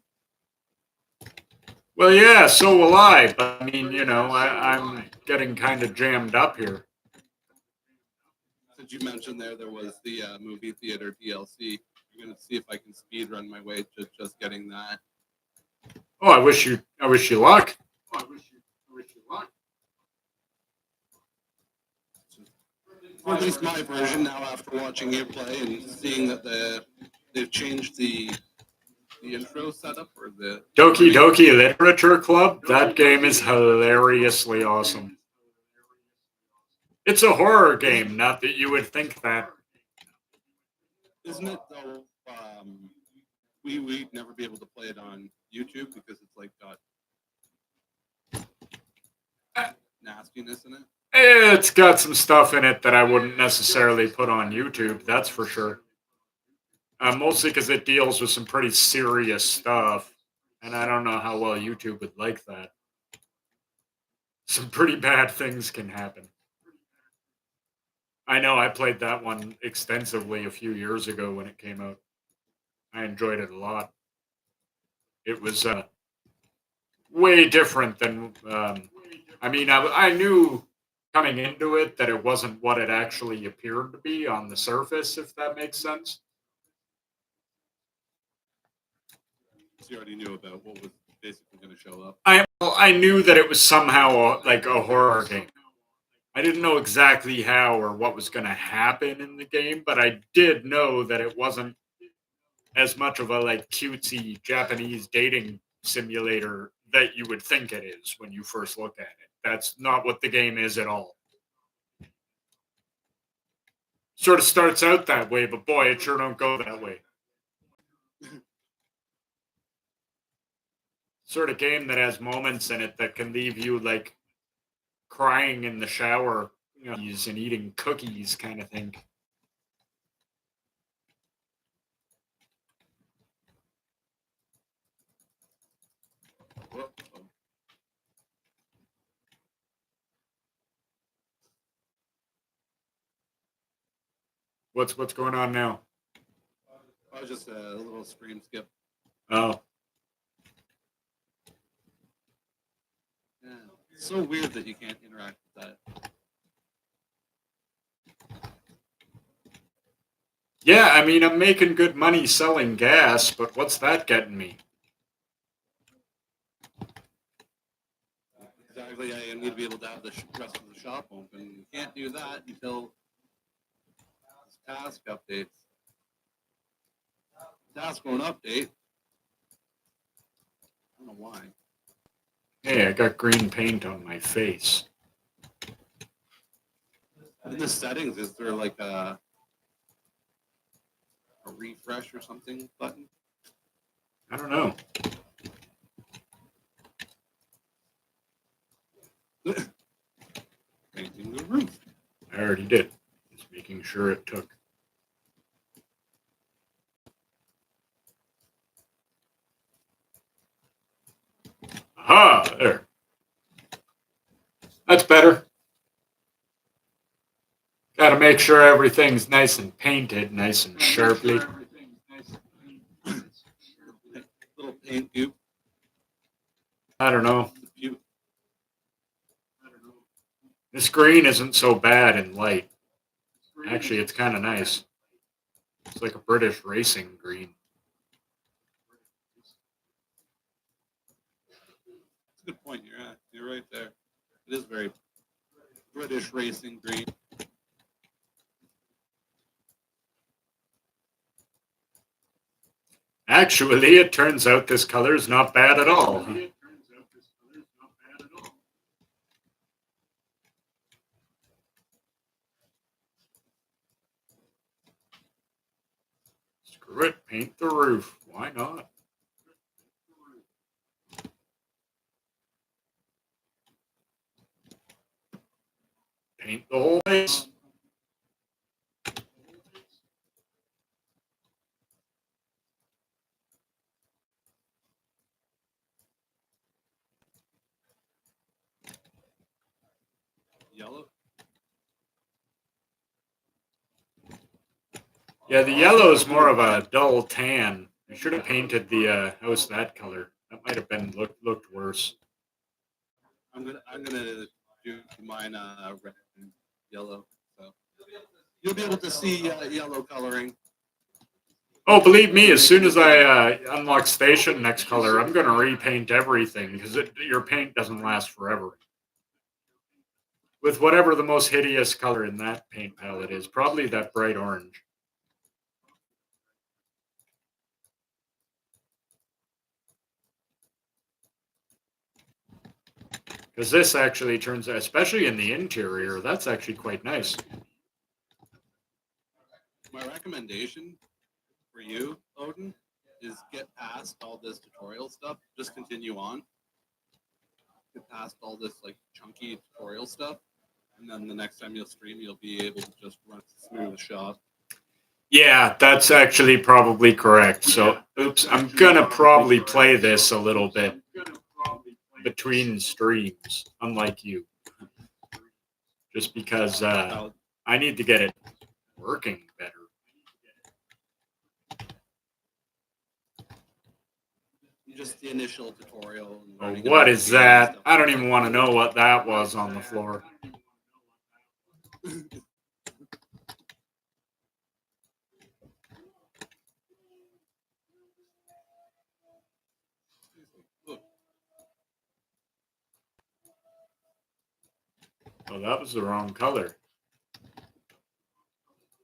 Well, yeah, so will I. But I mean, I'm getting kind of jammed up here. Since you mentioned there was the movie theater DLC. I'm gonna see if I can speed run my way to just getting that. Oh, I wish you luck. Or at least my version now, after watching you play and seeing that they've changed the intro setup or the Doki Doki Literature Club. That game is hilariously awesome. It's a horror game. Not that you would think that. Isn't it though? We'd never be able to play it on YouTube because it's like got nastiness in it. It's got some stuff in it that I wouldn't necessarily put on YouTube. That's for sure. Mostly because it deals with some pretty serious stuff, and I don't know how well YouTube would like that. Some pretty bad things can happen. I know I played that one extensively a few years ago when it came out. I enjoyed it a lot. It was way different than. I mean, I knew coming into it that it wasn't what it actually appeared to be on the surface, if that makes sense. So you already knew about what was basically going to show up. I knew that it was somehow like a horror game. I didn't know exactly how or what was going to happen in the game, but I did know that it wasn't as much of a like cutesy Japanese dating simulator that you would think it is when you first look at it. That's not what the game is at all. Sort of starts out that way, but boy, it sure don't go that way. Sort of game that has moments in it that can leave you like crying in the shower, and eating cookies kind of thing. What's going on now? Oh, just a little screen skip. Oh. Yeah. It's so weird that you can't interact with that. Yeah, I mean, I'm making good money selling gas, but what's that getting me? technically I need to be able to have the rest of the shop open. You can't do that until this task updates. Task won't update. I don't know why. Hey, I got green paint on my face. In the settings, is there like a refresh or something button? I don't know. Painting the roof. I already did. Just making sure it took. Aha! There. That's better. Got to make sure everything's nice and painted, nice and sharply. Little paint goop. I don't know. This green isn't so bad in light. Actually, it's kind of nice. It's like a British racing green. That's a good point. You're right there. It is very British racing green. Actually, it turns out this color is not bad at all. Screw it, paint the roof. Why not? Paint the whole place. Yellow. Yeah, the yellow is more of a dull tan. I should have painted the house that color. That might have been looked worse. I'm gonna do mine red and yellow. So you'll be able to see yellow coloring. Oh, believe me, as soon as I unlock station next color, I'm going to repaint everything because your paint doesn't last forever. With whatever the most hideous color in that paint palette is, probably that bright orange. Because this actually turns out, especially in the interior, that's actually quite nice. My recommendation for you, Odin, is get past all this tutorial stuff. Just continue on. Get past all this like chunky tutorial stuff, and then the next time you'll stream, you'll be able to just run through the shop. Yeah, that's actually probably correct. So, oops, I'm going to probably play this a little bit between streams, unlike you. Just because I need to get it working better. Just the initial tutorial. Oh, what is that? I don't even want to know what that was on the floor. Oh, that was the wrong color.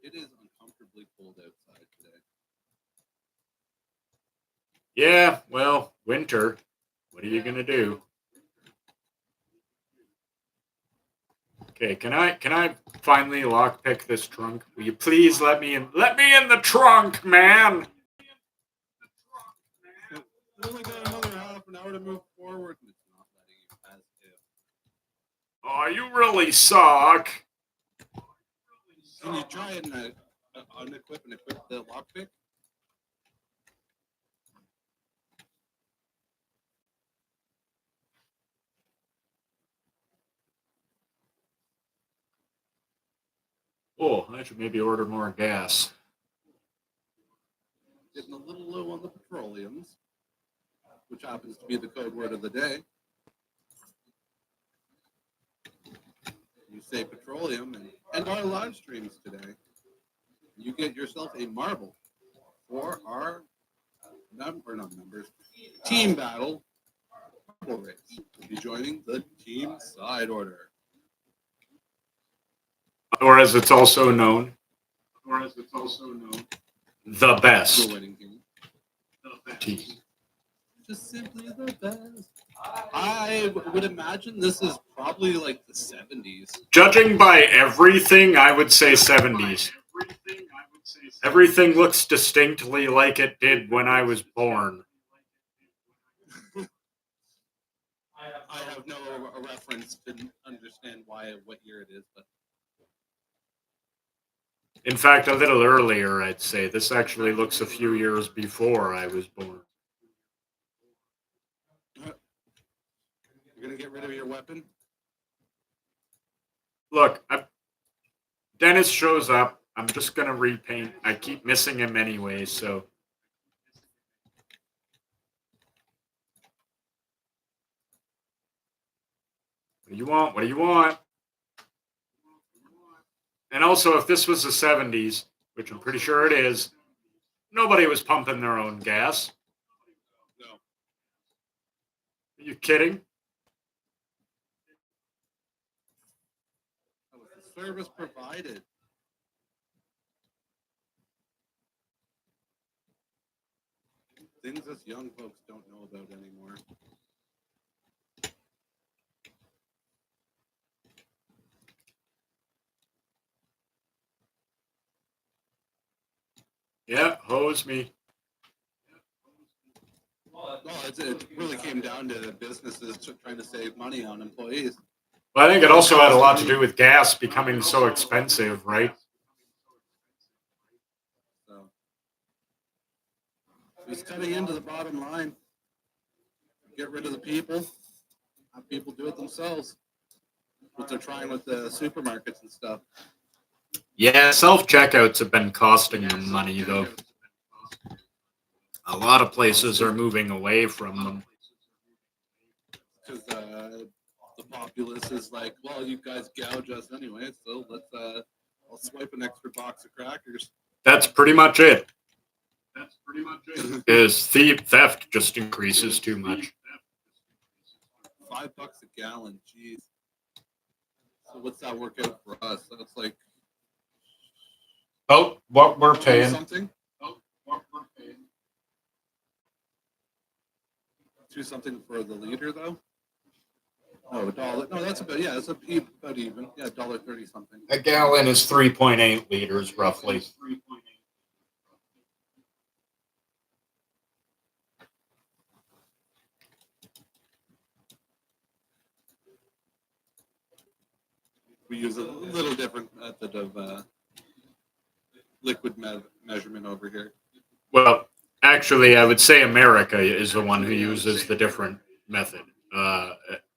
It is uncomfortably cold outside today. Yeah, well, winter. What are you gonna do? Okay, can I finally lockpick this trunk? Will you please let me in? Let me in the trunk, man! We only got another half an hour to move forward, and it's not letting you as do. Oh, you really suck. Can you try and unequip and equip the lockpick? Oh, I should maybe order more gas. Getting a little low on the petroleums, which happens to be the code word of the day. You say petroleum and our live streams today, you get yourself a marble for our team battle race. We'll be joining the team side order. Or as it's also known, the best The winning team. team. Just simply the best. I would imagine this is probably like the 70s. Judging by everything, I would say 70s. Everything looks distinctly like it did when I was born. I have no reference to understand what year it is, but In fact, a little earlier, I'd say. This actually looks a few years before I was born. you're gonna get rid of your weapon. Look, Dennis shows up. I'm just going to repaint. I keep missing him anyway, so. What do you want? What do you want? And also, if this was the 70s, which I'm pretty sure it is, nobody was pumping their own gas. No. Are you kidding? That was the service provided. Things us young folks don't know about anymore. Yeah, hose me. Well, it really came down to businesses trying to save money on employees. Well, I think it also had a lot to do with gas becoming so expensive, right? So he's cutting into the bottom line. Get rid of the people. Have people do it themselves. What they're trying with the supermarkets and stuff. Yeah, self-checkouts have been costing them money, though. A lot of places are moving away from them. Because the populace is like, well, you guys gouge us anyway, so I'll swipe an extra box of crackers. That's pretty much it. Is theft just increases too much. $5 a gallon, jeez. So what's that work out for us? That's like What we're paying. something. Do something for the liter though. Oh, $1. No, that's about that's about even. Yeah, $1.30 something. A gallon is 3.8 liters, roughly. We use a little different method of liquid measurement over here. Well, actually, I would say America is the one who uses the different method.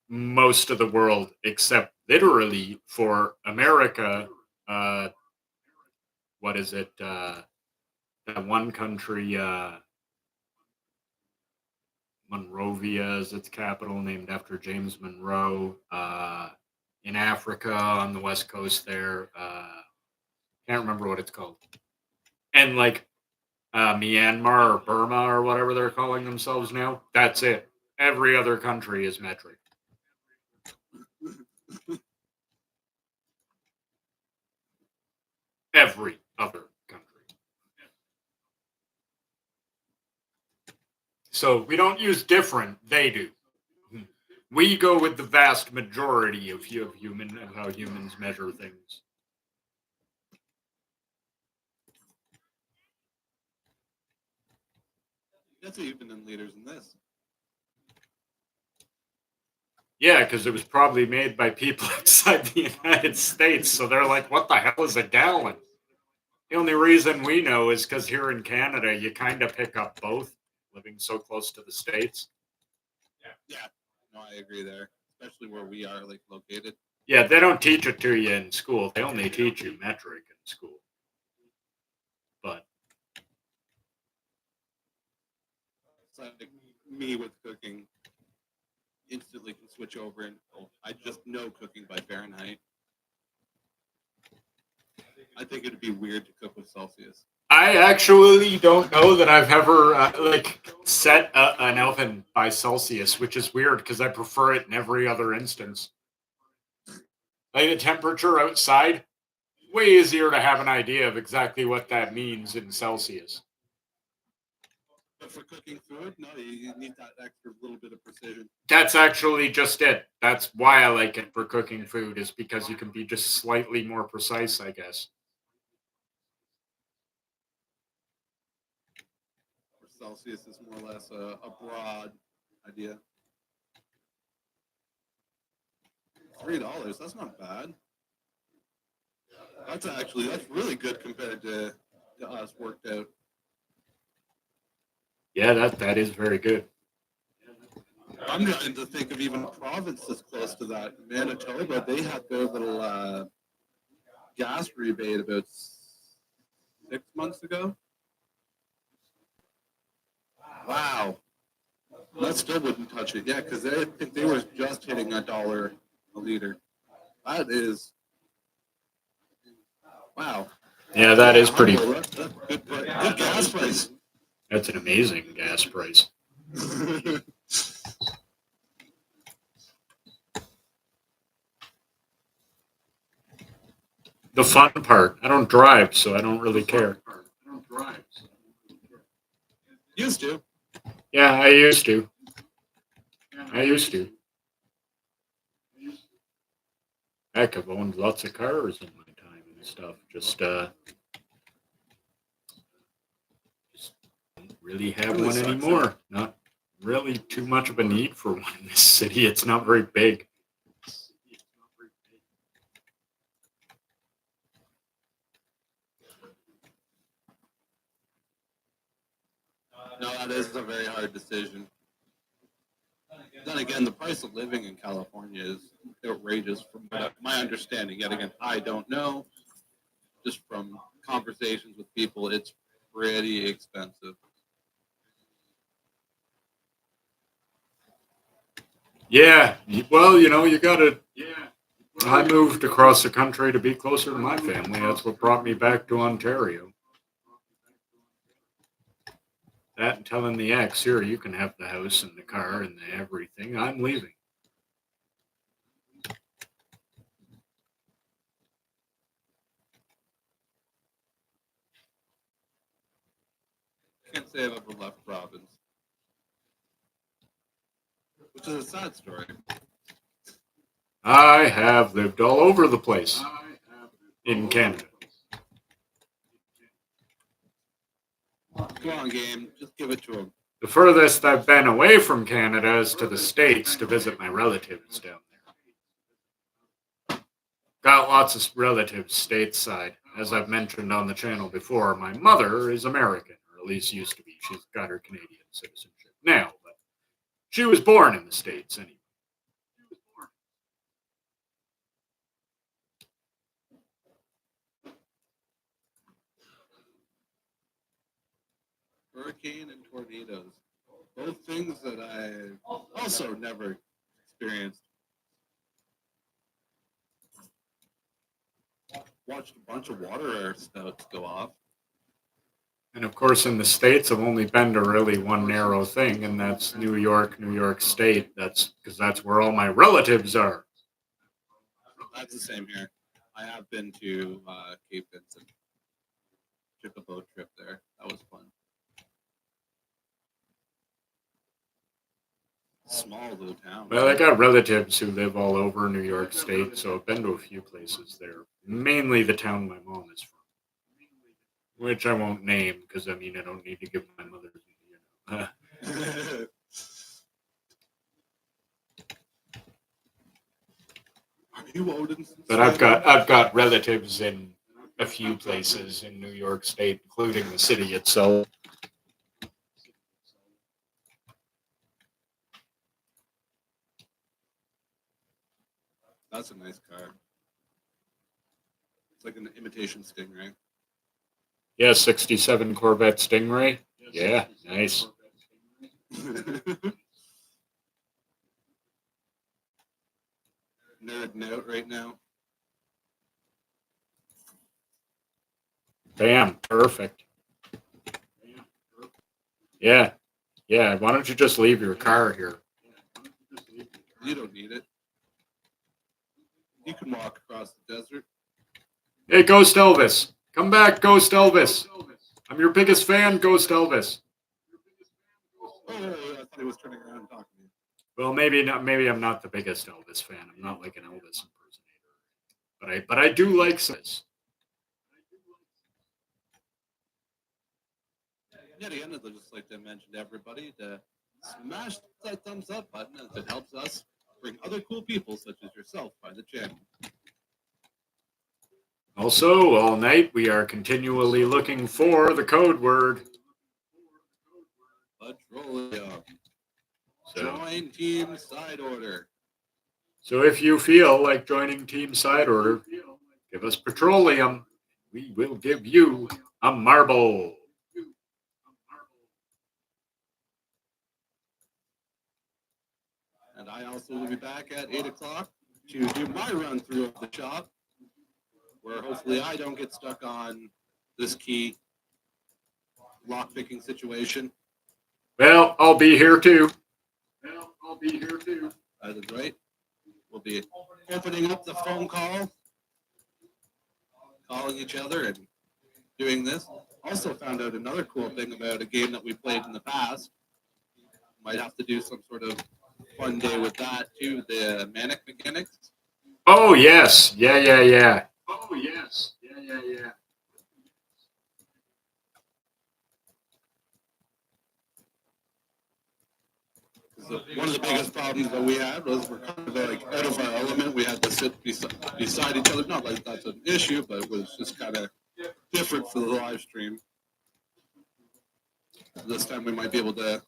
Most of the world, except literally for America, what is it? That one country, Monrovia is its capital, named after James Monroe. In Africa, on the west coast there, can't remember what it's called. And like Myanmar or Burma or whatever they're calling themselves now, that's it. Every other country is metric. Every other country. So we don't use different, they do. We go with the vast majority of how humans measure things. That's even in liters in this. Yeah, because it was probably made by people outside the United States, so they're like, what the hell is a gallon? The only reason we know is because here in Canada, you kind of pick up both, living so close to the States. Yeah. No, I agree there, especially where we are located. Yeah, they don't teach it to you in school. They only teach you metric in school. But it's like me with cooking, instantly can switch over and I just know cooking by Fahrenheit. I think it'd be weird to cook with Celsius. I actually don't know that I've ever set an oven by Celsius, which is weird because I prefer it in every other instance. Like the temperature outside, way easier to have an idea of exactly what that means in Celsius. But for cooking food, no, you need that extra little bit of precision. That's actually just it. That's why I like it for cooking food, is because you can be just slightly more precise, I guess. For Celsius is more or less a broad idea. $3, that's not bad. That's really good compared to us worked out. Yeah, that is very good. I'm trying to think of even a province that's close to that. Manitoba, they had their little gas rebate about 6 months ago. Wow. That still wouldn't touch it. Yeah, because I think they were just hitting $1 a liter. That is, wow. Yeah, that is pretty. That's good gas price. That's an amazing gas price. The fun part, I don't drive, so I don't really care. Used to. Yeah, I used to. Heck, I've owned lots of cars in my time and stuff. Just don't really have one anymore. Not really too much of a need for one in this city. It's not very big. No, that is a very hard decision. Then again, the price of living in California is outrageous from my understanding. Yet again, I don't know. Just from conversations with people, it's pretty expensive. Yeah, well, you gotta. I moved across the country to be closer to my family. That's what brought me back to Ontario. That and telling the ex, here, you can have the house and the car and the everything. I'm leaving. Can't say I've ever left province, which is a sad story. I have lived all over the place in Canada. Come on, game. Just give it to him. The furthest I've been away from Canada is to the States to visit my relatives down there. Got lots of relatives stateside. As I've mentioned on the channel before, my mother is American, or at least used to be. She's got her Canadian citizenship now, but she was born in the States anyway. Hurricane and tornadoes. Both things that I also never experienced. Watched a bunch of water spouts go off. And of course, in the States, I've only been to really one narrow thing, and that's New York, New York State. That's because that's where all my relatives are. That's the same here. I have been to Cape Vincent. Took a boat trip there. That was fun. Small little town. Well, I got relatives who live all over New York State, so I've been to a few places there. Mainly the town my mom is from, which I won't name because I don't need to give my mother. Are you Odin? But I've got relatives in a few places in New York State, including the city itself. That's a nice car. It's like an imitation Stingray. Yeah, 67 Corvette Stingray. Yeah, nice. Nerding out right now. Bam, perfect. Yeah. Yeah. Why don't you just leave your car here? You don't need it. You can walk across the desert. Hey, Ghost Elvis. Come back, Ghost Elvis. I'm your biggest fan, Ghost Elvis. Oh, I thought he was turning around and talking to you. Well, maybe not. Maybe I'm not the biggest Elvis fan. I'm not like an Elvis impersonator. But I do like this. Yeah, the end, I'd just like to mention to everybody to smash that thumbs up button as it helps us bring other cool people such as yourself by the channel. Also, all night we are continually looking for the code word. Petroleum. So, Join Team Side Order. so if you feel like joining Team Side Order, give us petroleum. We will give you a marble. And I also will be back at 8 o'clock to do my run through of the shop, where hopefully I don't get stuck on this key lock-picking situation. Well, I'll be here too. That is right. We'll be opening up the phone call, calling each other, and doing this. Also found out another cool thing about a game that we played in the past. Might have to do some sort of fun day with that too. The manic mechanics. Oh yes, yeah. So one of the biggest problems that we had was we're kind of like out of our element. We had to sit beside each other. Not like that's an issue, but it was just kind of different for the live stream. This time we might be able to.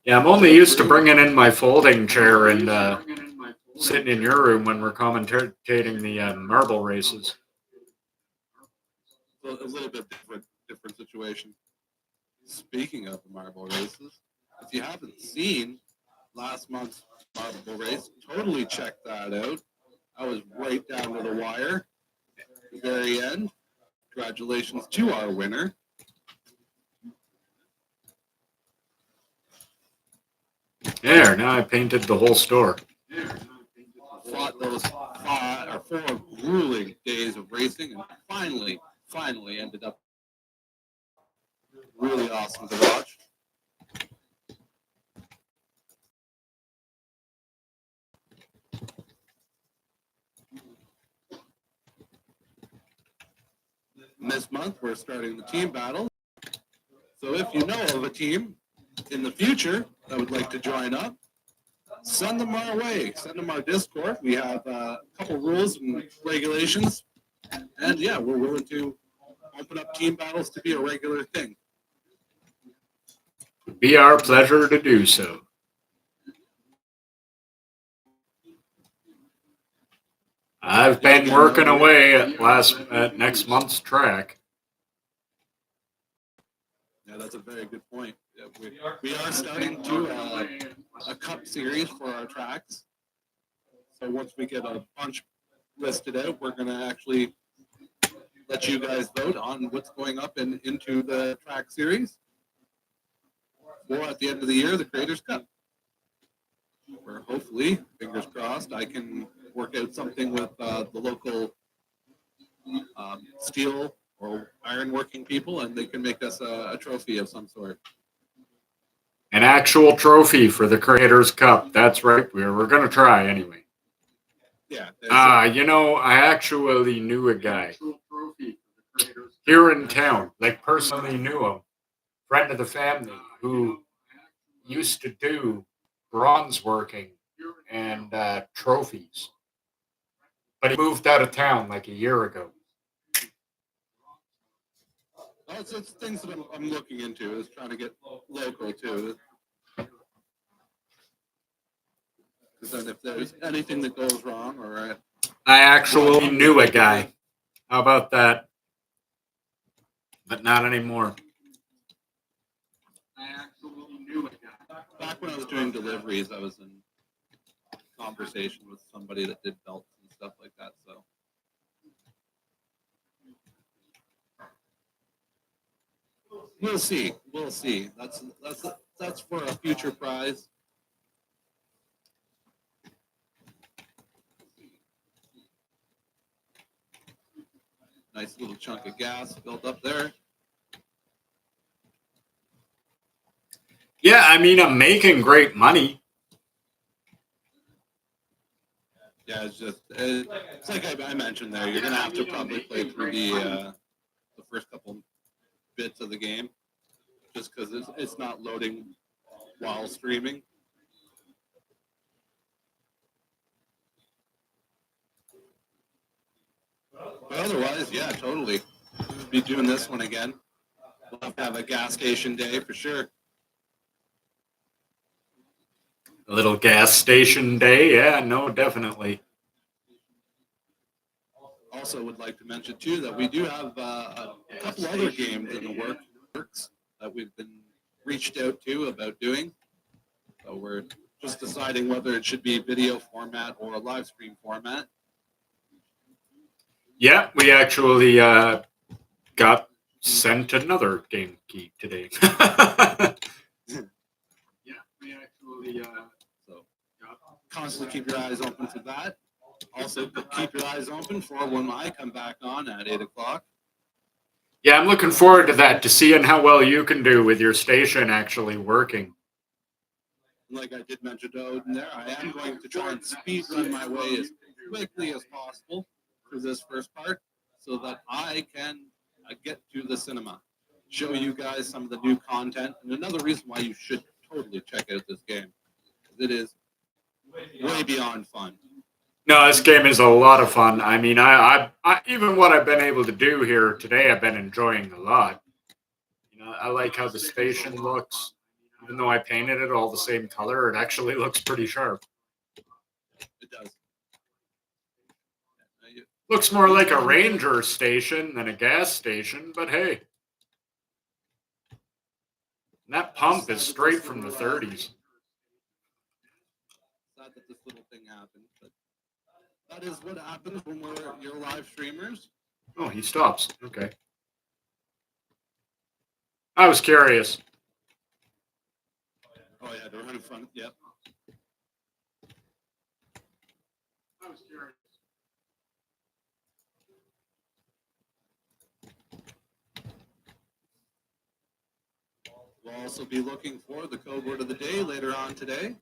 Yeah, I'm only used to bringing in my folding chair and sitting in your room when we're commentating the marble races. A little bit different situation. Speaking of the marble races, if you haven't seen last month's marble race, totally check that out. I was right down to the wire at the very end. Congratulations to our winner. There, now I painted the whole store. Fought those 4 grueling days of racing and finally ended up really awesome to watch. And this month we're starting the team battle. So if you know of a team in the future that would like to join up, send them our way. Send them our Discord. We have a couple rules and regulations. And yeah, we're willing to open up team battles to be a regular thing. It would be our pleasure to do so. I've been working away at next month's track. Yeah, that's a very good point. Yeah, we are starting to a cup series for our tracks. So once we get a bunch listed out, we're going to actually let you guys vote on what's going up into the track series. Or at the end of the year, the Creators Cup. Where hopefully, fingers crossed, I can work out something with the local steel or iron working people, and they can make us a trophy of some sort. An actual trophy for the Creators Cup. That's right. We're going to try anyway. Yeah. You know, I actually knew a guy here in town, like personally knew him, friend of the family, who used to do bronze working and trophies. But he moved out of town like a year ago. It's things that I'm looking into, is trying to get local too. Because then if there's anything that goes wrong, or I actually knew a guy. How about that? But not anymore. Back when I was doing deliveries, I was in conversation with somebody that did belts and stuff like that. So. We'll see. We'll see. That's for a future prize. Nice little chunk of gas built up there. Yeah, I mean, I'm making great money. Yeah, it's like I mentioned there. You're gonna have to probably play through the first couple bits of the game, just because it's not loading while streaming. But otherwise, yeah, totally. Be doing this one again. We'll have to have a gas station day for sure. A little gas station day. Yeah, no, definitely. Also, would like to mention too that we do have a couple other games in the works that we've been reached out to about doing. So we're just deciding whether it should be video format or a live stream format. Yeah, we actually got sent another game key today. Yeah, we actually So constantly keep your eyes open for that. Also, keep your eyes open for when I come back on at 8 o'clock. Yeah, I'm looking forward to that, to seeing how well you can do with your station actually working. Like I did mention in there, I am going to try and speed run my way as quickly as possible through this first part so that I can get to the cinema, show you guys some of the new content, and another reason why you should totally check out this game. It is way beyond fun. No, this game is a lot of fun. I mean, I even what I've been able to do here today, I've been enjoying a lot. You know, I like how the station looks. Even though I painted it all the same color, it actually looks pretty sharp. It does. Looks more like a ranger station than a gas station, but hey. And that pump is straight from the 30s. Sad that this little thing happened, but that is what happens when you're live streamers. Oh, he stops. Okay. I was curious. Oh yeah, they're in front. Yep. I was curious. We'll also be looking for the code word of the day later on today.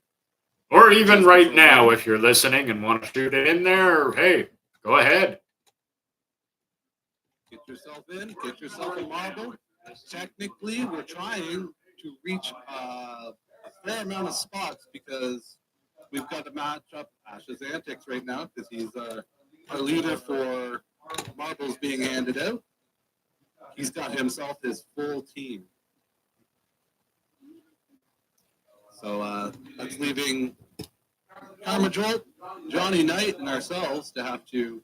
Or even right now, if you're listening and want to shoot it in there, hey, go ahead. Get yourself in, get yourself a marble. Technically, we're trying to reach a fair amount of spots because we've got to match up Ash's antics right now because he's our leader for marbles being handed out. He's got himself his full team. So that's leaving Karma Jolt, Johnny Knight, and ourselves to have to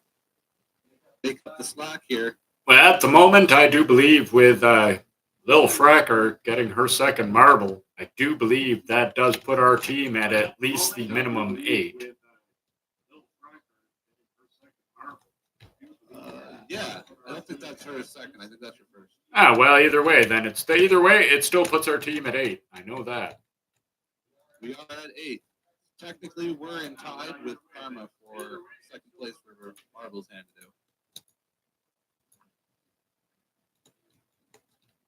make up the slack here. Well, at the moment, I do believe with Lil Fracker getting her second marble, I do believe that does put our team at least the minimum 8. Yeah, I don't think that's her second. I think that's your first. Ah, well, either way, then either way, it still puts our team at 8. I know that. We are at 8. Technically, we're in tied with Karma for second place for marbles handed out.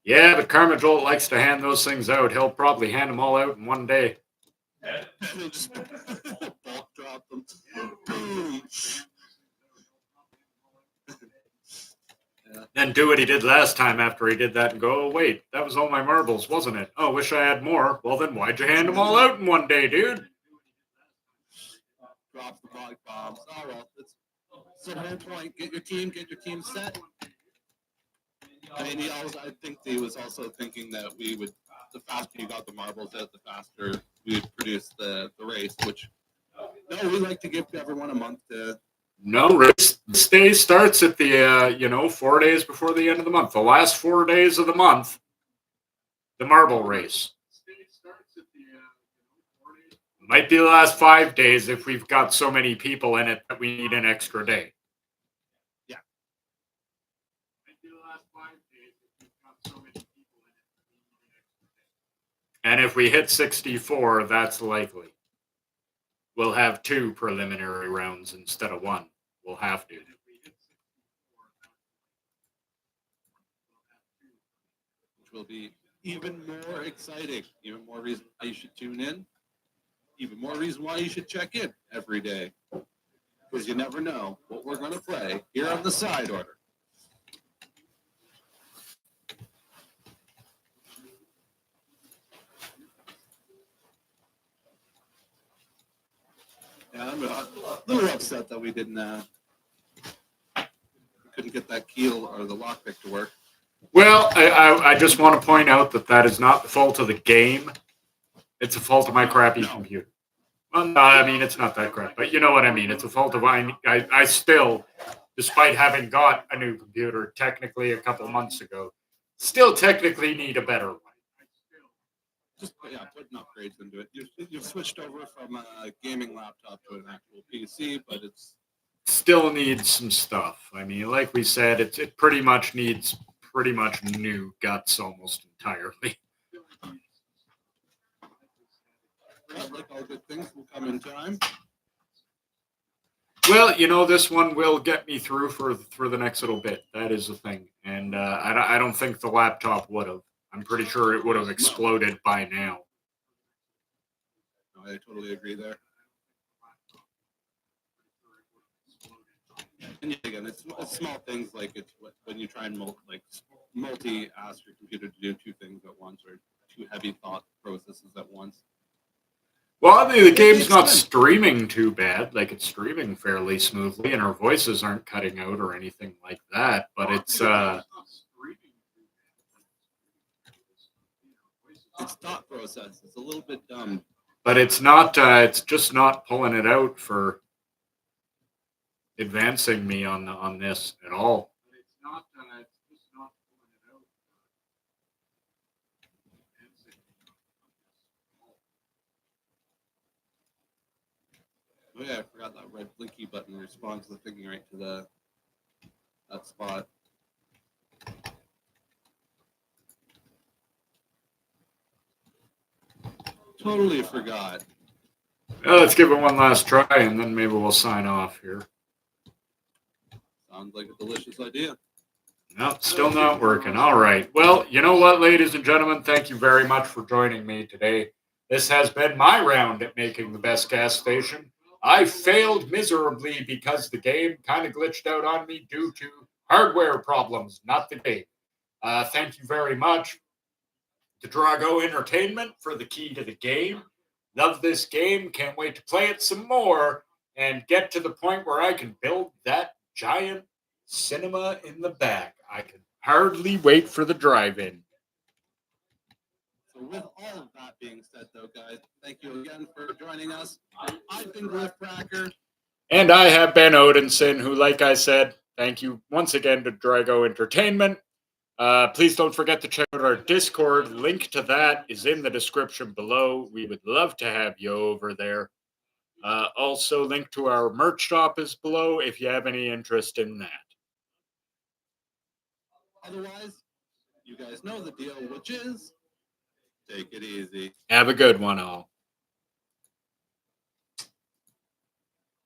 Yeah, but Karma Jolt likes to hand those things out. He'll probably hand them all out in one day. He'll just bulk drop them. Boom. Yeah. Then do what he did last time after he did that and go, oh, wait, that was all my marbles, wasn't it? Oh, wish I had more. Well, then why'd you hand them all out in one day, dude? Drops the bog bombs. Oh, well, it's the whole point. Get your team set. I mean, I think he was also thinking that the faster you got the marbles out, the faster we would produce the race, which, no, we like to give everyone a month to. No, race day starts at the, 4 days before the end of the month. The last 4 days of the month, the marble race. Might be the last 5 days if we've got so many people in it that we need an extra day. Yeah. Might be the last 5 days if we've got so many people in it. And if we hit 64, that's likely. We'll have 2 preliminary rounds instead of 1. We'll have to. Which will be even more exciting, even more reason why you should tune in, even more reason why you should check in every day. Because you never know what we're going to play here on the side order. Yeah, I'm a little upset that we couldn't get that keel or the lockpick to work. Well, I just want to point out that is not the fault of the game. It's a fault of my crappy computer. Well, no, I mean, it's not that crap, but you know what I mean. It's a fault of I still, despite having got a new computer technically a couple months ago, still technically need a better one. Just putting upgrades into it. You've switched over from a gaming laptop to an actual PC, but it's still needs some stuff. I mean, like we said, it pretty much needs pretty much new guts almost entirely. Well, like all good things will come in time. Well, you know, this one will get me through for the next little bit. That is the thing, and I don't think the laptop would have. I'm pretty sure it would have exploded by now. No, I totally agree there. And again, it's small things like it's when you try and multi-ask your computer to do 2 things at once or 2 heavy thought processes at once. Well, the game's not streaming too bad. Like, it's streaming fairly smoothly, and our voices aren't cutting out or anything like that. But it's thought process. It's a little bit dumb. But it's not. It's just not pulling it out for advancing me on this at all. Oh yeah, I forgot that red blinky button responds to the thinking right to that spot. Totally forgot. Well, let's give it one last try, and then maybe we'll sign off here. Sounds like a delicious idea. No, still not working. All right. Well, you know what, ladies and gentlemen, thank you very much for joining me today. This has been my round at making the best gas station. I failed miserably because the game kind of glitched out on me due to hardware problems, not the game. Thank you very much to Drago Entertainment for the key to the game. Love this game. Can't wait to play it some more and get to the point where I can build that giant cinema in the back. I can hardly wait for the drive-in. So with all of that being said, though, guys, thank you again for joining us. I've been Glyph Cracker. And I have been Odinson, who, like I said, thank you once again to Drago Entertainment. Please don't forget to check out our Discord. Link to that is in the description below. We would love to have you over there. Also, link to our merch shop is below if you have any interest in that. Otherwise, you guys know the deal, which is take it easy. Have a good one, all.